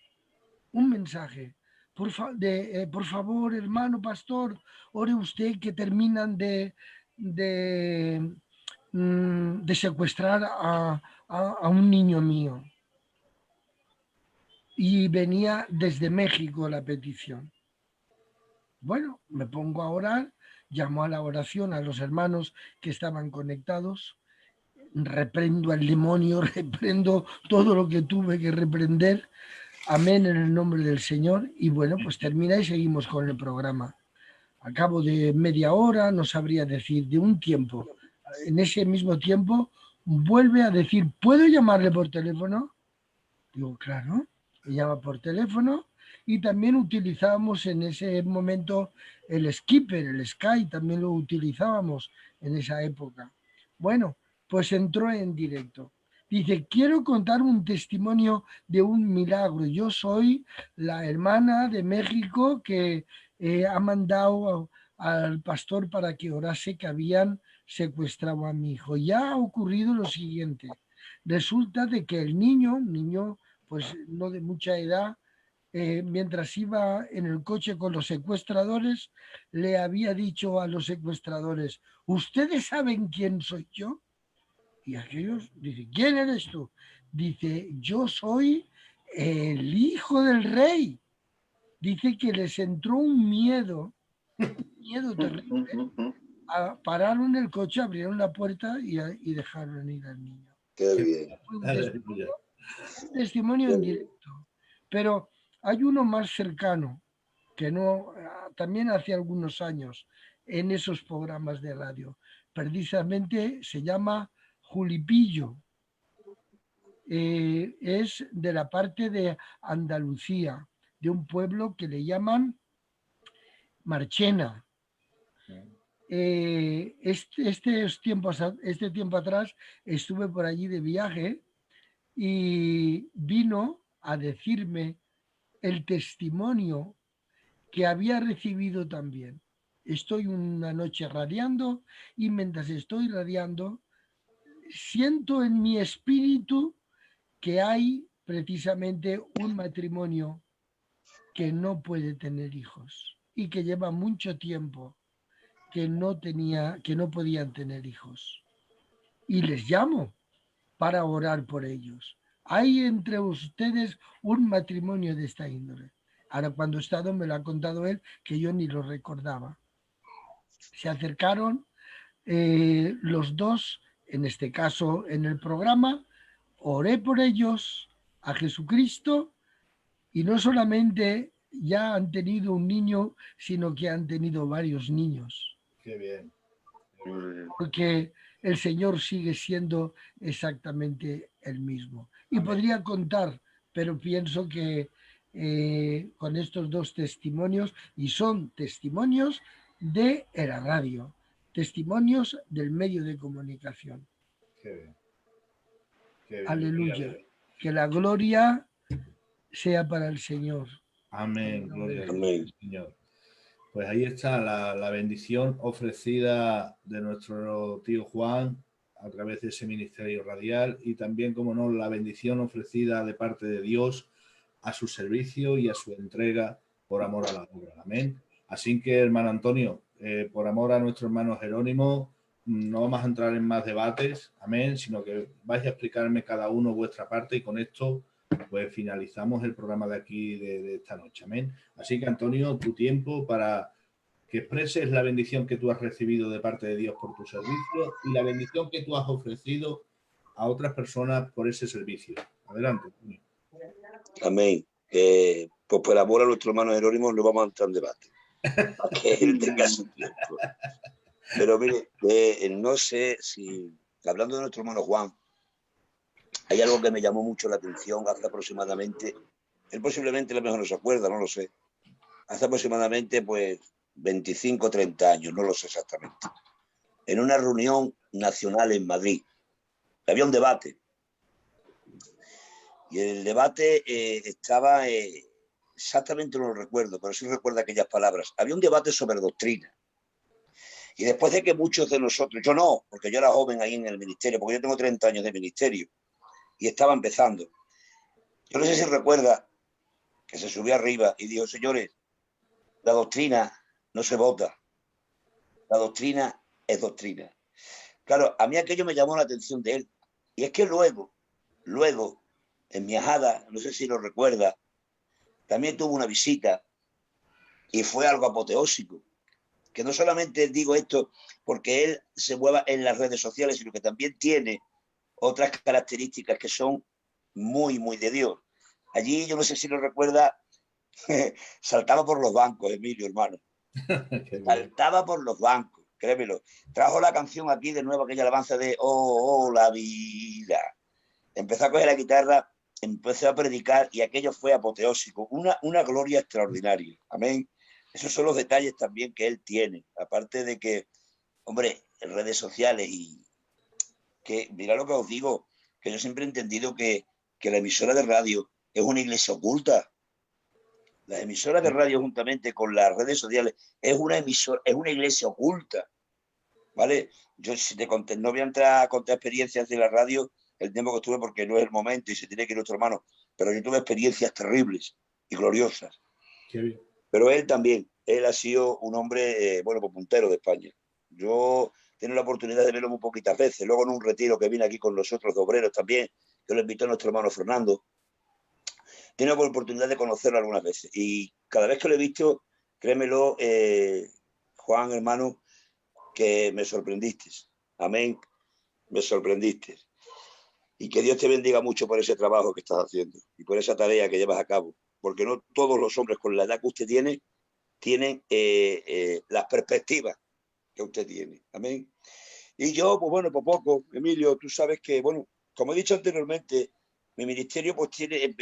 Por favor, hermano pastor, ore usted que terminan de de secuestrar a un niño mío. Y venía desde México la petición. Bueno, me pongo a orar, llamo a la oración a los hermanos que estaban conectados, reprendo al demonio, reprendo todo lo que tuve que reprender, amén en el nombre del Señor, y bueno, pues termina y seguimos con el programa. Al cabo de media hora, no sabría decir, de un tiempo, en ese mismo tiempo, vuelve a decir, ¿puedo llamarle por teléfono? Digo, claro, me llama por teléfono y también utilizábamos en ese momento el Skipper, el Skype, también lo utilizábamos en esa época. Bueno, pues entró en directo. Dice, quiero contar un testimonio de un milagro. Yo soy la hermana de México que ha mandado al pastor para que orase que habían secuestrado a mi hijo. Ya ha ocurrido lo siguiente. Resulta de que el niño pues no de mucha edad, mientras iba en el coche con los secuestradores, le había dicho a los secuestradores, ¿ustedes saben quién soy yo? Y aquellos dicen, ¿quién eres tú? Dice, yo soy el hijo del rey. Dice que les entró un miedo terrible. Pararon el coche, abrieron la puerta y dejaron ir al niño. Qué bien. Un testimonio en directo. Pero hay uno más cercano, que no, también hace algunos años, en esos programas de radio. Precisamente se llama Julipillo. Es de la parte de Andalucía, de un pueblo que le llaman Marchena. Este tiempo atrás estuve por allí de viaje y vino a decirme el testimonio que había recibido también. Estoy una noche radiando y mientras estoy radiando siento en mi espíritu que hay precisamente un matrimonio que no puede tener hijos y que lleva mucho tiempo que no podían tener hijos. Y les llamo para orar por ellos. Hay entre ustedes un matrimonio de esta índole. Ahora, cuando he estado, me lo ha contado él, que yo ni lo recordaba. Se acercaron los dos, en este caso en el programa, oré por ellos a Jesucristo y no solamente ya han tenido un niño, sino que han tenido varios niños. Qué bien. Porque el Señor sigue siendo exactamente el mismo. Y Amén. podría contar, pero pienso que con estos dos testimonios, y son testimonios de la radio, testimonios del medio de comunicación. Qué bien. Qué bien. Aleluya. Que la gloria sea para el Señor. Amén. Gloria a Dios, Amén. Señor. Pues ahí está la bendición ofrecida de nuestro tío Juan a través de ese ministerio radial y también, como no, la bendición ofrecida de parte de Dios a su servicio y a su entrega por amor a la obra. Amén. Así que, hermano Antonio, por amor a nuestro hermano Jerónimo, no vamos a entrar en más debates, amén, sino que vais a explicarme cada uno vuestra parte y con esto pues finalizamos el programa de aquí de esta noche, amén. Así que, Antonio, tu tiempo para que expreses la bendición que tú has recibido de parte de Dios por tu servicio y la bendición que tú has ofrecido a otras personas por ese servicio. Adelante, Antonio. Amén. Pues por amor a nuestro hermano Jerónimo no vamos a entrar en debate. Para que él tenga su tiempo. Pero mire, no sé si, hablando de nuestro hermano Juan, hay algo que me llamó mucho la atención hace aproximadamente, él posiblemente a lo mejor no se acuerda, no lo sé, hace aproximadamente pues 25 o 30 años, no lo sé exactamente, en una reunión nacional en Madrid. Había un debate. Y el debate estaba, exactamente no lo recuerdo, pero sí recuerdo aquellas palabras. Había un debate sobre doctrina. Y después de que muchos de nosotros, yo no, porque yo era joven ahí en el ministerio, porque yo tengo 30 años de ministerio y estaba empezando. Yo no sé si recuerda que se subió arriba y dijo, señores, la doctrina no se vota. La doctrina es doctrina. Claro, a mí aquello me llamó la atención de él. Y es que luego, en mi ajada, no sé si lo recuerda, también tuvo una visita y fue algo apoteósico. Que no solamente digo esto porque él se mueva en las redes sociales, sino que también tiene otras características que son muy, muy de Dios. Allí, yo no sé si lo recuerda, saltaba por los bancos, Emilio, hermano. Saltaba por los bancos, créemelo. Trajo la canción aquí de nuevo, aquella alabanza de oh, la vida. Empezó a coger la guitarra, empezó a predicar y aquello fue apoteósico. Una gloria extraordinaria. Amén. Esos son los detalles también que él tiene. Aparte de que, hombre, en redes sociales y que, mira lo que os digo, que yo siempre he entendido que la emisora de radio es una iglesia oculta. Las emisoras de radio juntamente con las redes sociales es una iglesia oculta, ¿vale? Yo si te conté, no voy a entrar a contar experiencias de la radio el tiempo que estuve porque no es el momento y se tiene que ir nuestro hermano, pero yo tuve experiencias terribles y gloriosas. Qué bien. Pero él también, él ha sido un hombre, bueno, pues puntero de España. Yo he tenido la oportunidad de verlo muy poquitas veces, luego en un retiro que vine aquí con nosotros de obreros también, que lo invitó a nuestro hermano Fernando. He tenido la oportunidad de conocerlo algunas veces y cada vez que lo he visto, créemelo, Juan, hermano, que me sorprendiste. Amén, me sorprendiste. Y que Dios te bendiga mucho por ese trabajo que estás haciendo y por esa tarea que llevas a cabo. Porque no todos los hombres con la edad que usted tiene tienen las perspectivas que usted tiene. Amén. Y yo, pues bueno, por poco, Emilio, tú sabes que, bueno, como he dicho anteriormente, mi ministerio pues tiene,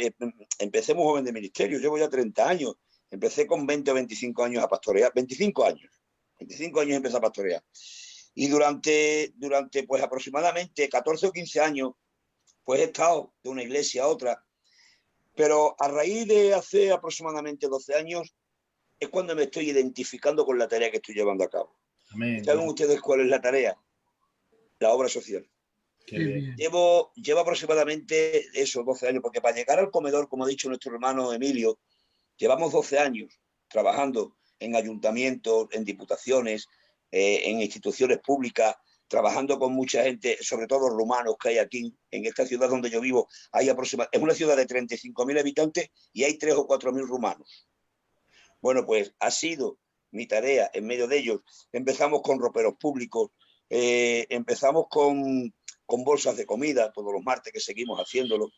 empecé muy joven de ministerio, llevo ya 30 años, empecé con 20 o 25 años a pastorear, 25 años empecé a pastorear. Y durante pues aproximadamente 14 o 15 años, pues he estado de una iglesia a otra, pero a raíz de hace aproximadamente 12 años es cuando me estoy identificando con la tarea que estoy llevando a cabo. Amén. ¿Saben ustedes cuál es la tarea? La obra social. Qué bien. Llevo aproximadamente esos 12 años, porque para llegar al comedor, como ha dicho nuestro hermano Emilio, llevamos 12 años trabajando en ayuntamientos, en diputaciones, en instituciones públicas, trabajando con mucha gente, sobre todo rumanos que hay aquí, en esta ciudad donde yo vivo, es una ciudad de 35.000 habitantes y hay 3 o 4.000 rumanos. Bueno, pues ha sido mi tarea en medio de ellos. Empezamos con roperos públicos, empezamos con bolsas de comida, todos los martes que seguimos haciéndolo.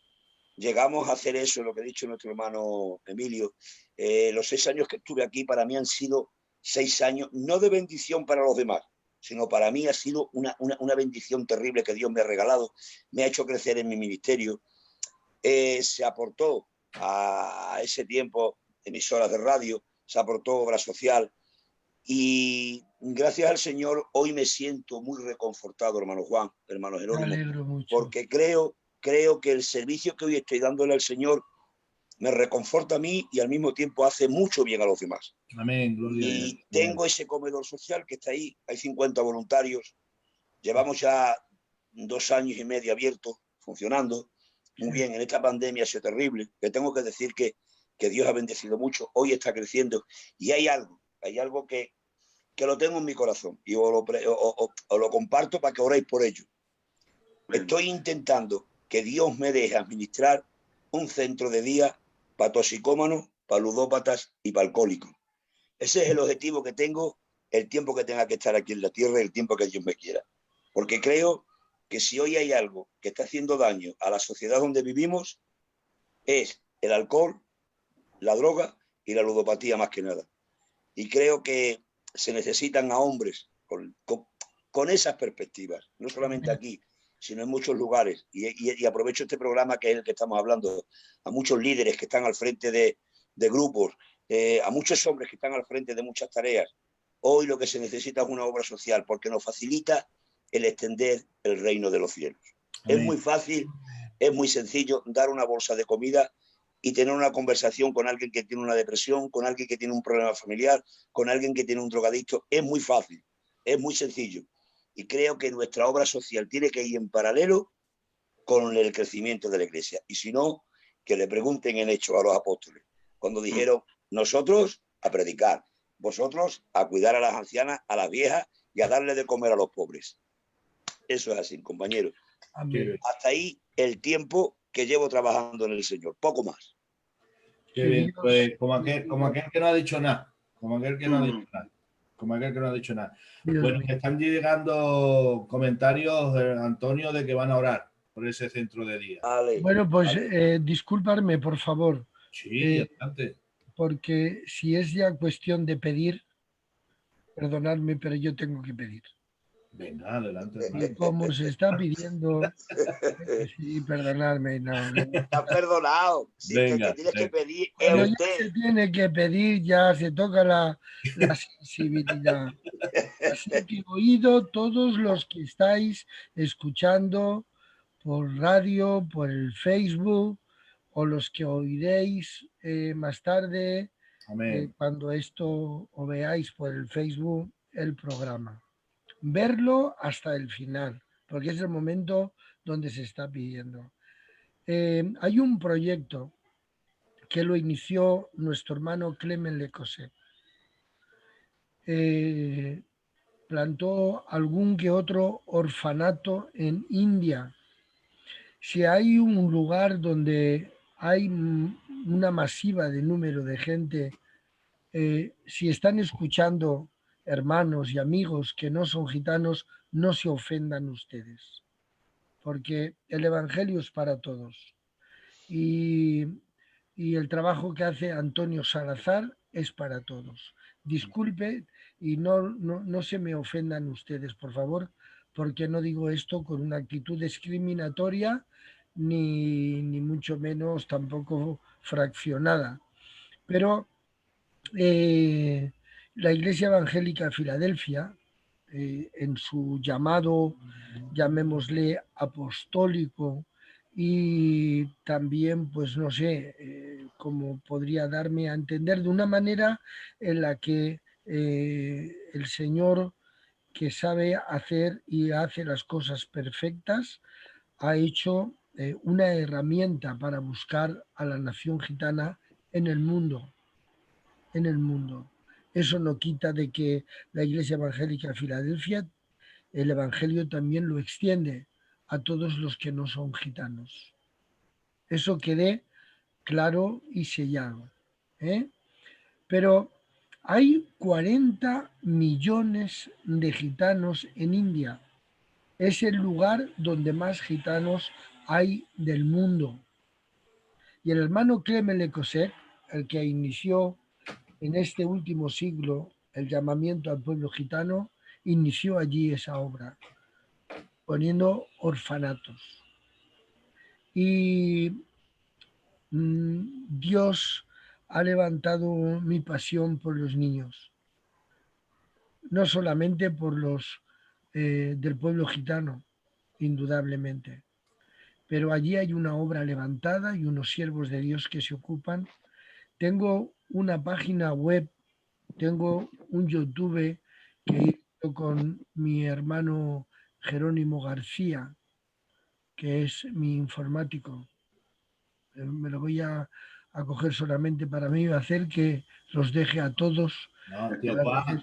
Llegamos a hacer eso, lo que ha dicho nuestro hermano Emilio. Los 6 años que estuve aquí para mí han sido 6 años, no de bendición para los demás, sino para mí ha sido una bendición terrible que Dios me ha regalado. Me ha hecho crecer en mi ministerio. Se aportó a ese tiempo emisoras de radio, se aportó obra social y gracias al Señor hoy me siento muy reconfortado, hermano Juan, hermano Jerónimo, porque creo que el servicio que hoy estoy dándole al Señor me reconforta a mí y al mismo tiempo hace mucho bien a los demás. Amén, gloria a Dios. Y tengo ese comedor social que está ahí, hay 50 voluntarios, llevamos ya 2 años y medio abierto, funcionando muy bien. En esta pandemia ha sido terrible, que tengo que decir que Dios ha bendecido mucho, hoy está creciendo y hay algo que lo tengo en mi corazón y os lo comparto para que oréis por ello. Estoy intentando que Dios me deje administrar un centro de día para toxicómanos, para ludópatas y para alcohólicos. Ese es el objetivo que tengo, el tiempo que tenga que estar aquí en la tierra y el tiempo que Dios me quiera. Porque creo que si hoy hay algo que está haciendo daño a la sociedad donde vivimos, es el alcohol, la droga y la ludopatía más que nada. Y creo que se necesitan a hombres con esas perspectivas, no solamente aquí, sino en muchos lugares. Y aprovecho este programa que es el que estamos hablando, a muchos líderes que están al frente de grupos, a muchos hombres que están al frente de muchas tareas. Hoy lo que se necesita es una obra social porque nos facilita el extender el reino de los cielos. Amén. Es muy fácil, es muy sencillo dar una bolsa de comida y tener una conversación con alguien que tiene una depresión, con alguien que tiene un problema familiar, con alguien que tiene un drogadicto. Es muy fácil, es muy sencillo. Y creo que nuestra obra social tiene que ir en paralelo con el crecimiento de la iglesia. Y si no, que le pregunten en Hechos a los apóstoles, cuando dijeron, nosotros a predicar, vosotros a cuidar a las ancianas, a las viejas y a darle de comer a los pobres. Eso es así, compañero. Amén. Hasta ahí el tiempo que llevo trabajando en el Señor, poco más. Qué bien, pues como aquel que no ha dicho nada. Como aquel que no ha dicho nada. Como aquel que no ha dicho nada. Dios Bueno, mío. me están llegando comentarios, Antonio, de que van a orar por ese centro de día. Vale, Bueno, pues vale. disculparme, por favor, Sí, adelante. porque si es ya cuestión de pedir, perdonadme, pero yo tengo que pedir. Venga, adelante. Y como se está pidiendo, sí, perdonadme, no. Estás perdonado. Sí, que el que Venga, tienes que pedir es Cuando ya usted. se tiene que pedir, ya se toca la sensibilidad. Así que oído todos los que estáis escuchando por radio, por el Facebook, o los que oiréis más tarde, amén. cuando esto o veáis por el Facebook el programa. Verlo hasta el final, porque es el momento donde se está pidiendo. Hay un proyecto que lo inició nuestro hermano Clement Lecosé. Plantó algún que otro orfanato en India. Si hay un lugar donde hay una masiva de número de gente, si están escuchando hermanos y amigos que no son gitanos, no se ofendan ustedes, porque el Evangelio es para todos. Y el trabajo que hace Antonio Salazar es para todos. Disculpe y no se me ofendan ustedes, por favor, porque no digo esto con una actitud discriminatoria ni mucho menos tampoco fraccionada. Pero la Iglesia Evangélica de Filadelfia, en su llamado, llamémosle apostólico, y también, pues no sé, cómo podría darme a entender de una manera en la que el Señor, que sabe hacer y hace las cosas perfectas, ha hecho una herramienta para buscar a la nación gitana en el mundo, en el mundo. Eso no quita de que la Iglesia Evangélica de Filadelfia, el Evangelio también lo extiende a todos los que no son gitanos. Eso quede claro y sellado. ¿eh? Pero hay 40 millones de gitanos en India. Es el lugar donde más gitanos hay del mundo. Y el hermano Clement Lecosé, el que inició en este último siglo el llamamiento al pueblo gitano, inició allí esa obra, poniendo orfanatos. Y Dios ha levantado mi pasión por los niños, no solamente por los del pueblo gitano, indudablemente, pero allí hay una obra levantada y unos siervos de Dios que se ocupan. Tengo una página web, tengo un YouTube que hice con mi hermano Jerónimo García, que es mi informático. Me lo voy a coger solamente para mí, hacer que los deje a todos. No, tío Juan,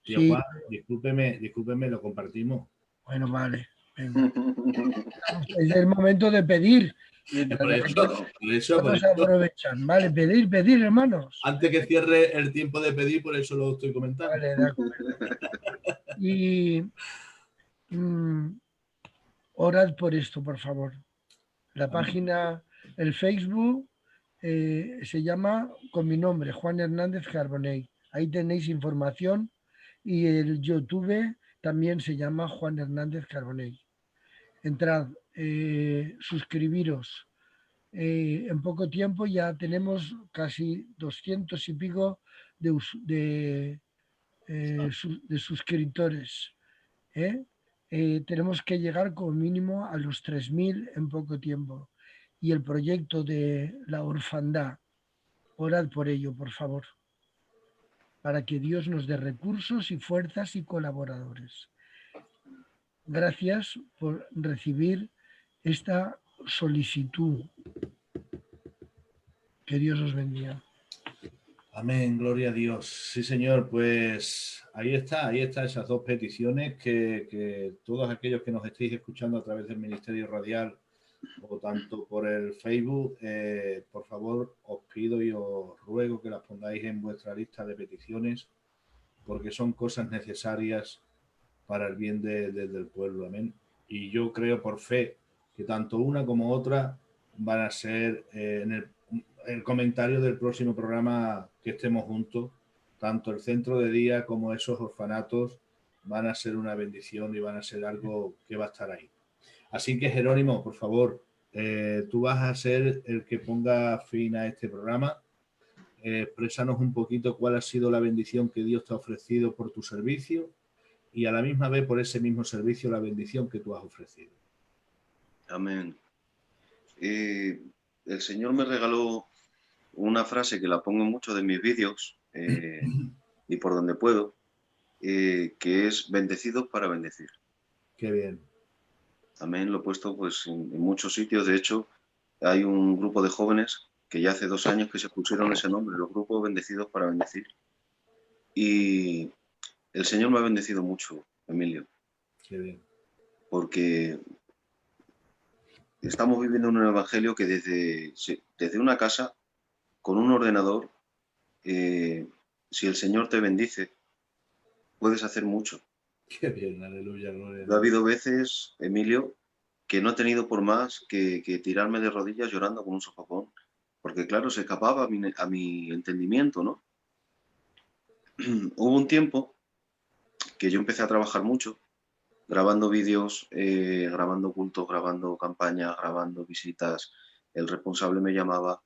tío Sí, Juan, discúlpeme, lo compartimos. bueno, vale, venga. Es el momento de pedir. Por eso, Todos aprovechan, vale, pedir, hermanos. antes que cierre el tiempo de pedir, por eso lo estoy comentando. Vale, de acuerdo. Y orad por esto, por favor. La página, el Facebook se llama con mi nombre, Juan Hernández Carbonell. Ahí tenéis información y el YouTube también se llama Juan Hernández Carbonell. Entrad, suscribiros. En poco tiempo ya tenemos casi 200 y pico de suscriptores. Tenemos que llegar como mínimo a los 3.000 en poco tiempo. Y el proyecto de la orfandad, orad por ello, por favor, para que Dios nos dé recursos y fuerzas y colaboradores. Gracias por recibir esta solicitud. Que Dios os bendiga. Amén, gloria a Dios. Sí, Señor, pues ahí está esas dos peticiones que todos aquellos que nos estéis escuchando a través del Ministerio Radial o tanto por el Facebook, por favor, os pido y os ruego que las pongáis en vuestra lista de peticiones porque son cosas necesarias para el bien del pueblo. Amén. Y yo creo por fe que tanto una como otra van a ser en el comentario del próximo programa que estemos juntos, tanto el centro de día como esos orfanatos van a ser una bendición y van a ser algo que va a estar ahí. Así que Jerónimo, por favor, tú vas a ser el que ponga fin a este programa. Expresanos un poquito cuál ha sido la bendición que Dios te ha ofrecido por tu servicio y a la misma vez por ese mismo servicio la bendición que tú has ofrecido. Amén. El Señor me regaló una frase que la pongo en muchos de mis vídeos y por donde puedo, que es bendecidos para bendecir. Qué bien. Amén, lo he puesto pues en muchos sitios. De hecho, hay un grupo de jóvenes que ya hace 2 años que se pusieron ese nombre, los grupos bendecidos para bendecir. Y el Señor me ha bendecido mucho, Emilio. Qué bien. Porque estamos viviendo un evangelio que desde una casa, con un ordenador, si el Señor te bendice, puedes hacer mucho. Qué bien, aleluya, gloria a Dios. Ha habido veces, Emilio, que no he tenido por más que tirarme de rodillas llorando con un sofocón, porque claro, se escapaba a mi entendimiento, ¿no? Hubo un tiempo que yo empecé a trabajar mucho, grabando vídeos, grabando cultos, grabando campañas, grabando visitas. El responsable me llamaba.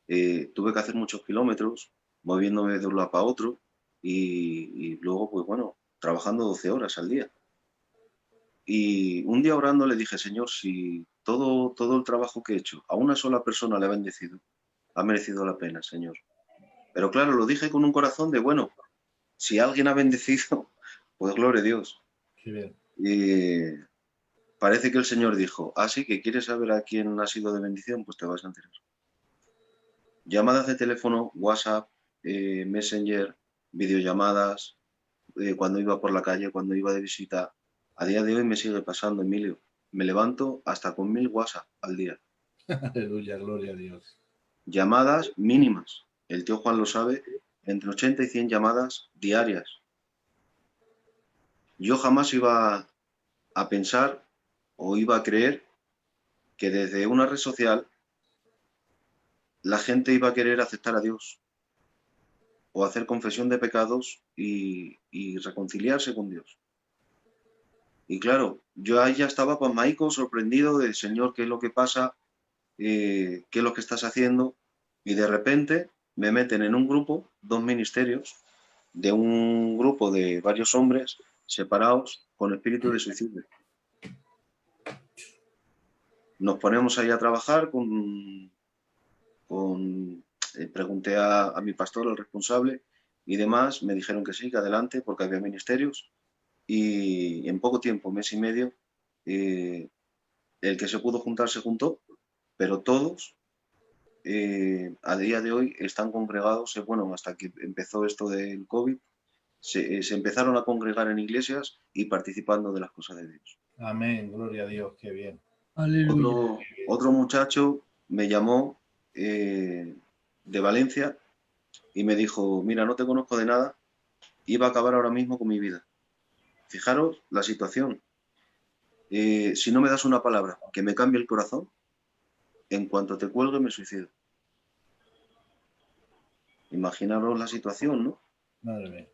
Tuve que hacer muchos kilómetros, moviéndome de un lado para otro y luego, pues bueno, trabajando 12 horas al día. Y un día orando le dije, Señor, si todo el trabajo que he hecho a una sola persona le ha bendecido, ha merecido la pena, Señor. Pero claro, lo dije con un corazón de, bueno, si alguien ha bendecido, pues gloria a Dios. Qué bien. Y parece que el Señor dijo, sí, que quieres saber a quién ha sido de bendición, pues te vas a enterar. Llamadas de teléfono, WhatsApp, Messenger, videollamadas, cuando iba por la calle, cuando iba de visita. A día de hoy me sigue pasando, Emilio. Me levanto hasta con 1000 WhatsApp al día. Aleluya, gloria a Dios. Llamadas mínimas. El tío Juan lo sabe, entre 80 y 100 llamadas diarias. Yo jamás iba a pensar o iba a creer que desde una red social la gente iba a querer aceptar a Dios o hacer confesión de pecados y reconciliarse con Dios. Y claro, yo ahí ya estaba pasmaico, sorprendido del Señor, qué es lo que pasa, qué es lo que estás haciendo, y de repente me meten en un grupo, 2 ministerios, de un grupo de varios hombres separados con espíritu de suicidio. Nos ponemos ahí a trabajar pregunté a mi pastor, el responsable, y demás, me dijeron que sí, que adelante, porque había ministerios, y en poco tiempo, mes y medio, el que se pudo juntar se juntó, pero todos a día de hoy están congregados, bueno, hasta que empezó esto del COVID, se empezaron a congregar en iglesias y participando de las cosas de Dios. Amén, gloria a Dios, qué bien. Aleluya. Otro muchacho me llamó de Valencia y me dijo, mira, no te conozco de nada, iba a acabar ahora mismo con mi vida. Fijaros la situación. Si no me das una palabra que me cambie el corazón, en cuanto te cuelgue me suicido. Imaginaros la situación, ¿no? Madre mía.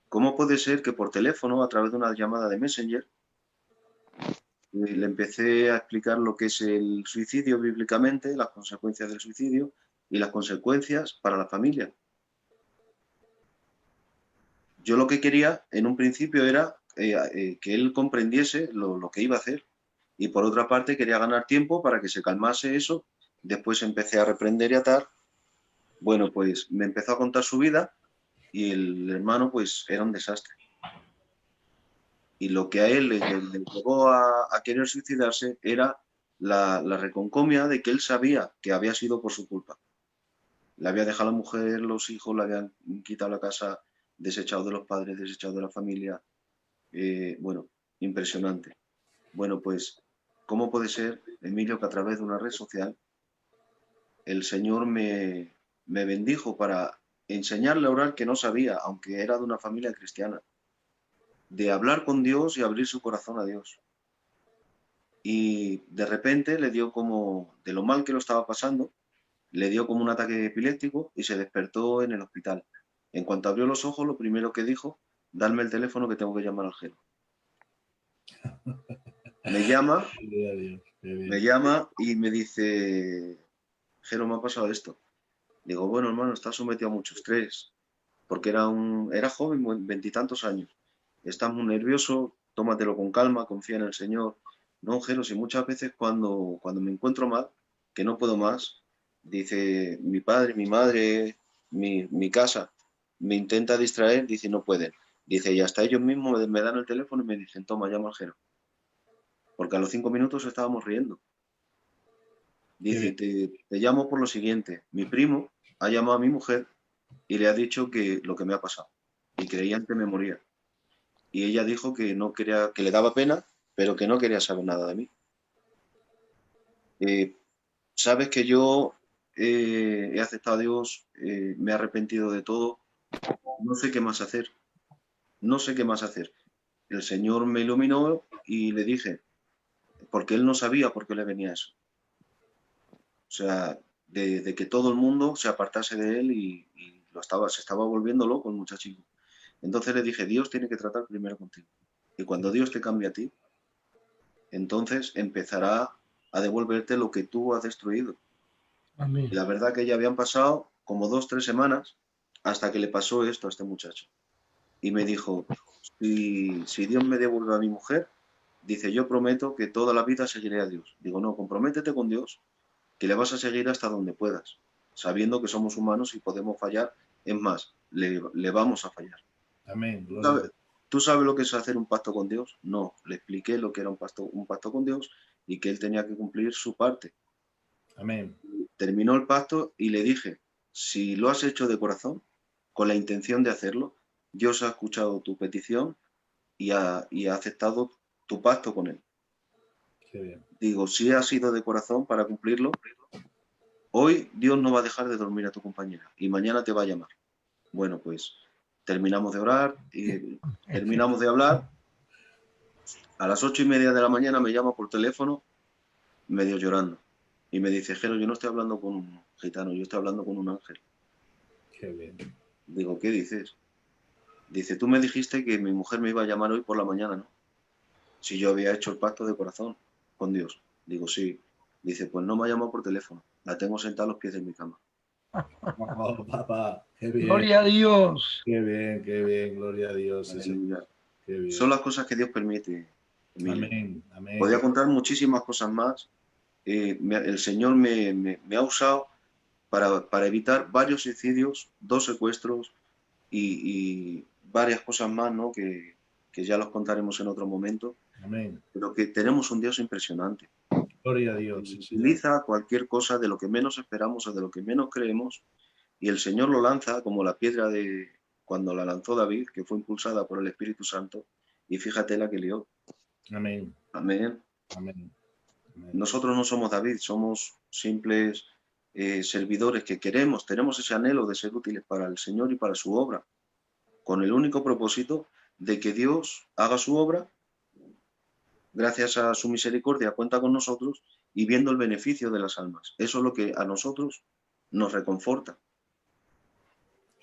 ¿Cómo puede ser que por teléfono, a través de una llamada de Messenger, le empecé a explicar lo que es el suicidio bíblicamente, las consecuencias del suicidio y las consecuencias para la familia? Yo lo que quería en un principio era que él comprendiese lo que iba a hacer, y por otra parte quería ganar tiempo para que se calmase eso. Después empecé a reprender y atar. Bueno, pues me empezó a contar su vida y el hermano pues era un desastre. Y lo que a él le llevó a querer suicidarse era la reconcomia de que él sabía que había sido por su culpa. Le había dejado a la mujer, los hijos, le habían quitado la casa, desechado de los padres, desechado de la familia. Bueno, impresionante. Bueno, pues, ¿cómo puede ser, Emilio, que a través de una red social el Señor me bendijo para enseñarle a orar que no sabía, aunque era de una familia cristiana, de hablar con Dios y abrir su corazón a Dios? Y de repente le dio como, de lo mal que lo estaba pasando, le dio como un ataque epiléptico y se despertó en el hospital. En cuanto abrió los ojos, lo primero que dijo, dame el teléfono que tengo que llamar al Gelo. Me llama, me llama y me dice, Gelo, me ha pasado esto. Digo, bueno, hermano, está sometido a mucho estrés, porque era joven, 20 años. Estás muy nervioso, tómatelo con calma, confía en el Señor. No, Gelo, si muchas veces cuando me encuentro mal, que no puedo más, dice mi padre, mi madre, mi casa, me intenta distraer, dice, no pueden. Dice, y hasta ellos mismos me dan el teléfono y me dicen, toma, llama al Gelo. Porque a los 5 minutos estábamos riendo. Dice, te llamo por lo siguiente. Mi primo ha llamado a mi mujer y le ha dicho que lo que me ha pasado. Y creían que me moría. Y ella dijo que no quería, que le daba pena, pero que no quería saber nada de mí. Sabes que yo he aceptado a Dios, me he arrepentido de todo, no sé qué más hacer, no sé qué más hacer. El Señor me iluminó y le dije, porque él no sabía por qué le venía eso. O sea, de que todo el mundo se apartase de él y se estaba volviendo loco el muchachito. Entonces le dije, Dios tiene que tratar primero contigo. Y cuando Dios te cambia a ti, entonces empezará a devolverte lo que tú has destruido. Amén. Y la verdad que ya habían pasado como 2 o 3 semanas hasta que le pasó esto a este muchacho. Y me dijo, si Dios me devuelve a mi mujer, dice, yo prometo que toda la vida seguiré a Dios. Digo, no, comprométete con Dios, que le vas a seguir hasta donde puedas, sabiendo que somos humanos y podemos fallar. Es más, le vamos a fallar. Amén. ¿Tú sabes lo que es hacer un pacto con Dios? No, le expliqué lo que era un pacto con Dios y que él tenía que cumplir su parte. Amén. Terminó el pacto y le dije, si lo has hecho de corazón, con la intención de hacerlo, Dios ha escuchado tu petición y ha aceptado tu pacto con él. Qué bien. Digo, si ha sido de corazón para cumplirlo, hoy Dios no va a dejar de dormir a tu compañera y mañana te va a llamar. Bueno, pues terminamos de orar y terminamos de hablar. A las 8:30 de la mañana me llama por teléfono, medio llorando. Y me dice, Jero, yo no estoy hablando con un gitano, yo estoy hablando con un ángel. Qué bien. Digo, ¿qué dices? Dice, tú me dijiste que mi mujer me iba a llamar hoy por la mañana, ¿no? Si yo había hecho el pacto de corazón con Dios. Digo, sí. Dice, pues no me ha llamado por teléfono. La tengo sentada a los pies de mi cama. Oh, papá, qué bien. Gloria a Dios. Qué bien, gloria a Dios. Qué bien. Son las cosas que Dios permite, Emilio. Amén, amén. Podría contar muchísimas cosas más. El Señor me ha usado para evitar varios suicidios, 2 secuestros y varias cosas más, ¿no? Que ya los contaremos en otro momento. Amén. Pero que tenemos un Dios impresionante. Gloria a Dios. Utiliza cualquier cosa de lo que menos esperamos o de lo que menos creemos y el Señor lo lanza como la piedra de cuando la lanzó David, que fue impulsada por el Espíritu Santo, y fíjate la que lió. Amén. Amén. Amén. Amén. Nosotros no somos David, somos simples servidores que tenemos ese anhelo de ser útiles para el Señor y para su obra, con el único propósito de que Dios haga su obra, gracias a su misericordia cuenta con nosotros y viendo el beneficio de las almas. Eso es lo que a nosotros nos reconforta.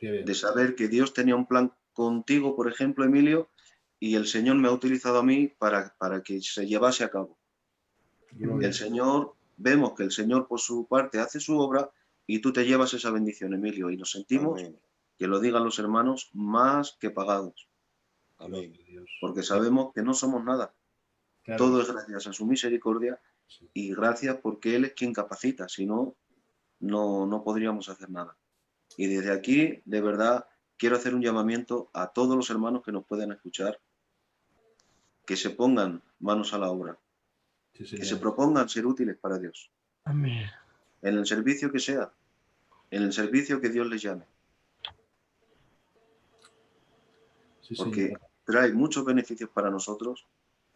De saber que Dios tenía un plan contigo, por ejemplo, Emilio, y el Señor me ha utilizado a mí para que se llevase a cabo. El Señor, vemos que el Señor por su parte hace su obra y tú te llevas esa bendición, Emilio, y nos sentimos, amén, que lo digan los hermanos, más que pagados. Amén. Porque sabemos que no somos nada. Claro. Todo es gracias a su misericordia y gracias porque Él es quien capacita, si no, no podríamos hacer nada. Y desde aquí, de verdad, quiero hacer un llamamiento a todos los hermanos que nos puedan escuchar, que se pongan manos a la obra, que se propongan ser útiles para Dios. Amén. En el servicio que sea, en el servicio que Dios les llame. Sí, Porque señor. trae muchos beneficios para nosotros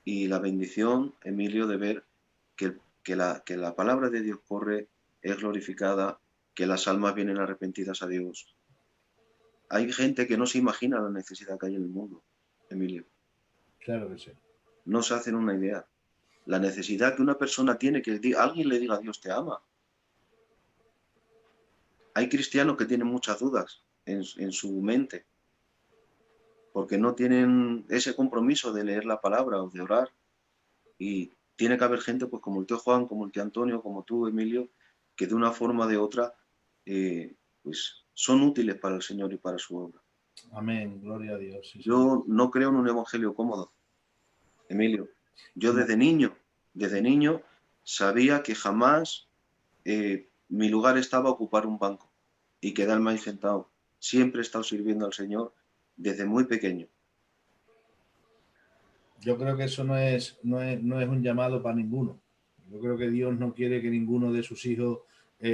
y la bendición, Emilio, de ver que la palabra de Dios corre, es glorificada, que las almas vienen arrepentidas a Dios. Hay gente que no se imagina la necesidad que hay en el mundo, Emilio. Claro que sí. No se hacen una idea. La necesidad que una persona tiene que alguien le diga Dios te ama. Hay cristianos que tienen muchas dudas en su mente porque no tienen ese compromiso de leer la palabra o de orar. Y tiene que haber gente pues como el tío Juan, como el tío Antonio, como tú, Emilio, que de una forma o de otra pues son útiles para el Señor y para su obra. Amén, gloria a Dios. Sí, señor. Yo no creo en un evangelio cómodo, Emilio. Yo No. desde niño sabía que jamás mi lugar estaba a ocupar un banco y quedarme ahí sentado. Siempre he estado sirviendo al Señor desde muy pequeño. Yo creo que eso no es un llamado para ninguno. Yo creo que Dios no quiere que ninguno de sus hijos,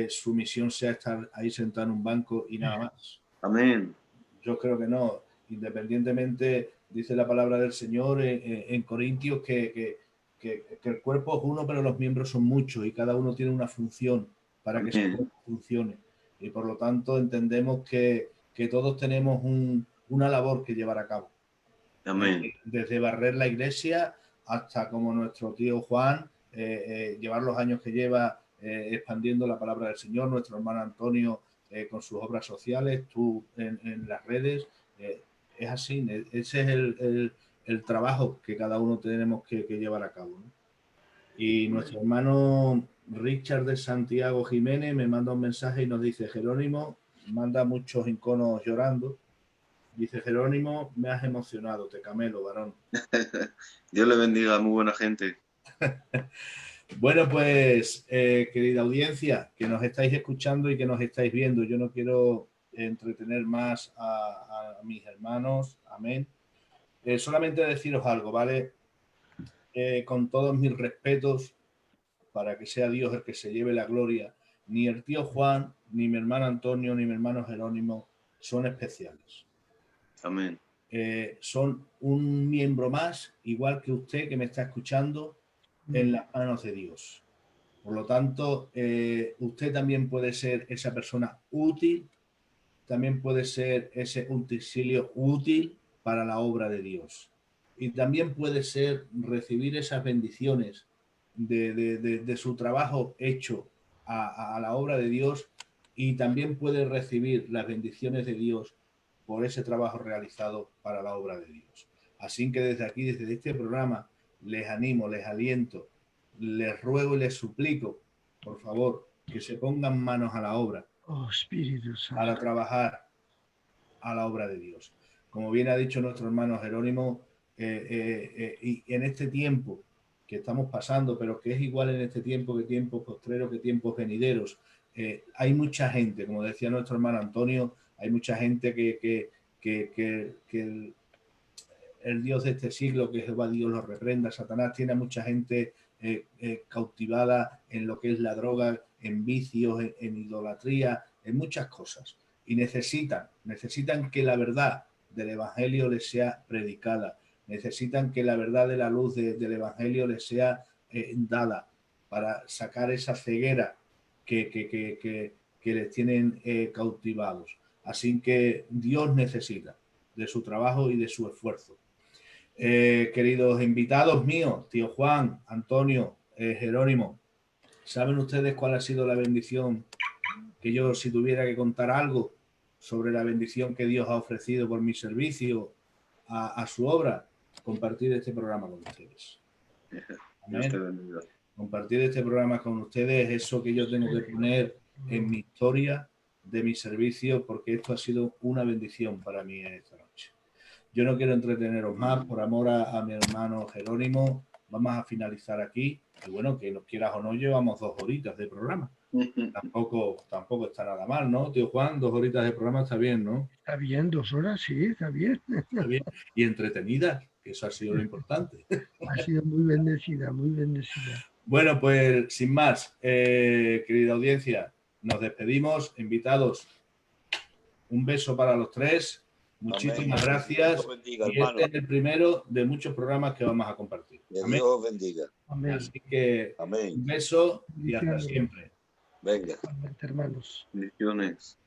su misión sea estar ahí sentado en un banco y nada más. Amén. Yo creo que no. Independientemente, dice la palabra del Señor en Corintios que el cuerpo es uno, pero los miembros son muchos y cada uno tiene una función para que ese Amén. cuerpo funcione. Y por lo tanto entendemos que todos tenemos una labor que llevar a cabo. Amén. Desde barrer la iglesia hasta como nuestro tío Juan, llevar los años que lleva expandiendo la palabra del Señor, nuestro hermano Antonio con sus obras sociales, tú en las redes, es así, ese es el trabajo que cada uno tenemos que llevar a cabo, ¿no? Y nuestro hermano Richard de Santiago Jiménez me manda un mensaje y nos dice: Jerónimo, manda muchos iconos llorando. Dice Jerónimo, me has emocionado, te camelo, varón. Dios le bendiga, muy buena gente. Bueno, pues, querida audiencia, que nos estáis escuchando y que nos estáis viendo, yo no quiero entretener más a mis hermanos, amén. Solamente deciros algo, ¿vale? Con todos mis respetos, para que sea Dios el que se lleve la gloria, ni el tío Juan, ni mi hermano Antonio, ni mi hermano Jerónimo son especiales. Amén. Son un miembro más, igual que usted que me está escuchando, en las manos de Dios. Por lo tanto, usted también puede ser esa persona útil, también puede ser ese utensilio útil para la obra de Dios. Y también puede ser recibir esas bendiciones de su trabajo hecho a la obra de Dios, y también puede recibir las bendiciones de Dios por ese trabajo realizado para la obra de Dios. Así que desde aquí, desde este programa, les animo, les aliento, les ruego y les suplico, por favor, que se pongan manos a la obra, Espíritu Santo, para trabajar a la obra de Dios. Como bien ha dicho nuestro hermano Jerónimo, y en este tiempo que estamos pasando, pero que es igual en este tiempo que tiempos postreros, que tiempos venideros, hay mucha gente, como decía nuestro hermano Antonio, hay mucha gente que el Dios de este siglo, que Jehová Dios lo reprenda, Satanás tiene a mucha gente cautivada en lo que es la droga, en vicios, en idolatría, en muchas cosas. Y necesitan que la verdad del Evangelio les sea predicada. Necesitan que la verdad de la luz del Evangelio les sea dada para sacar esa ceguera que les tienen cautivados. Así que Dios necesita de su trabajo y de su esfuerzo. Queridos invitados míos, tío Juan, Antonio, Jerónimo, ¿saben ustedes cuál ha sido la bendición que yo, si tuviera que contar algo sobre la bendición que Dios ha ofrecido por mi servicio a su obra? Compartir este programa con ustedes. Dios te Amén. bendiga. Compartir este programa con ustedes es eso que yo tengo que poner en mi historia de mi servicio, porque esto ha sido una bendición para mí en esta noche. Yo no quiero entreteneros más, por amor a mi hermano Jerónimo. Vamos a finalizar aquí. Y bueno, que nos quieras o no, llevamos 2 horitas de programa. Tampoco está nada mal, ¿no, tío Juan? 2 horitas de programa está bien, ¿no? está bien, 2 horas, sí, está bien. Está bien. Y entretenida, que eso ha sido lo importante. Ha sido muy bendecida, muy bendecida. Bueno, pues sin más, querida audiencia, nos despedimos, invitados. Un beso para los tres. Muchísimas gracias. Dios bendiga, Y hermano. este es el primero de muchos programas que vamos a compartir. Que Amén. Dios bendiga. Amén. Así que Amén. un beso y hasta Bendiciones. siempre. Venga. Igualmente, hermanos. Bendiciones.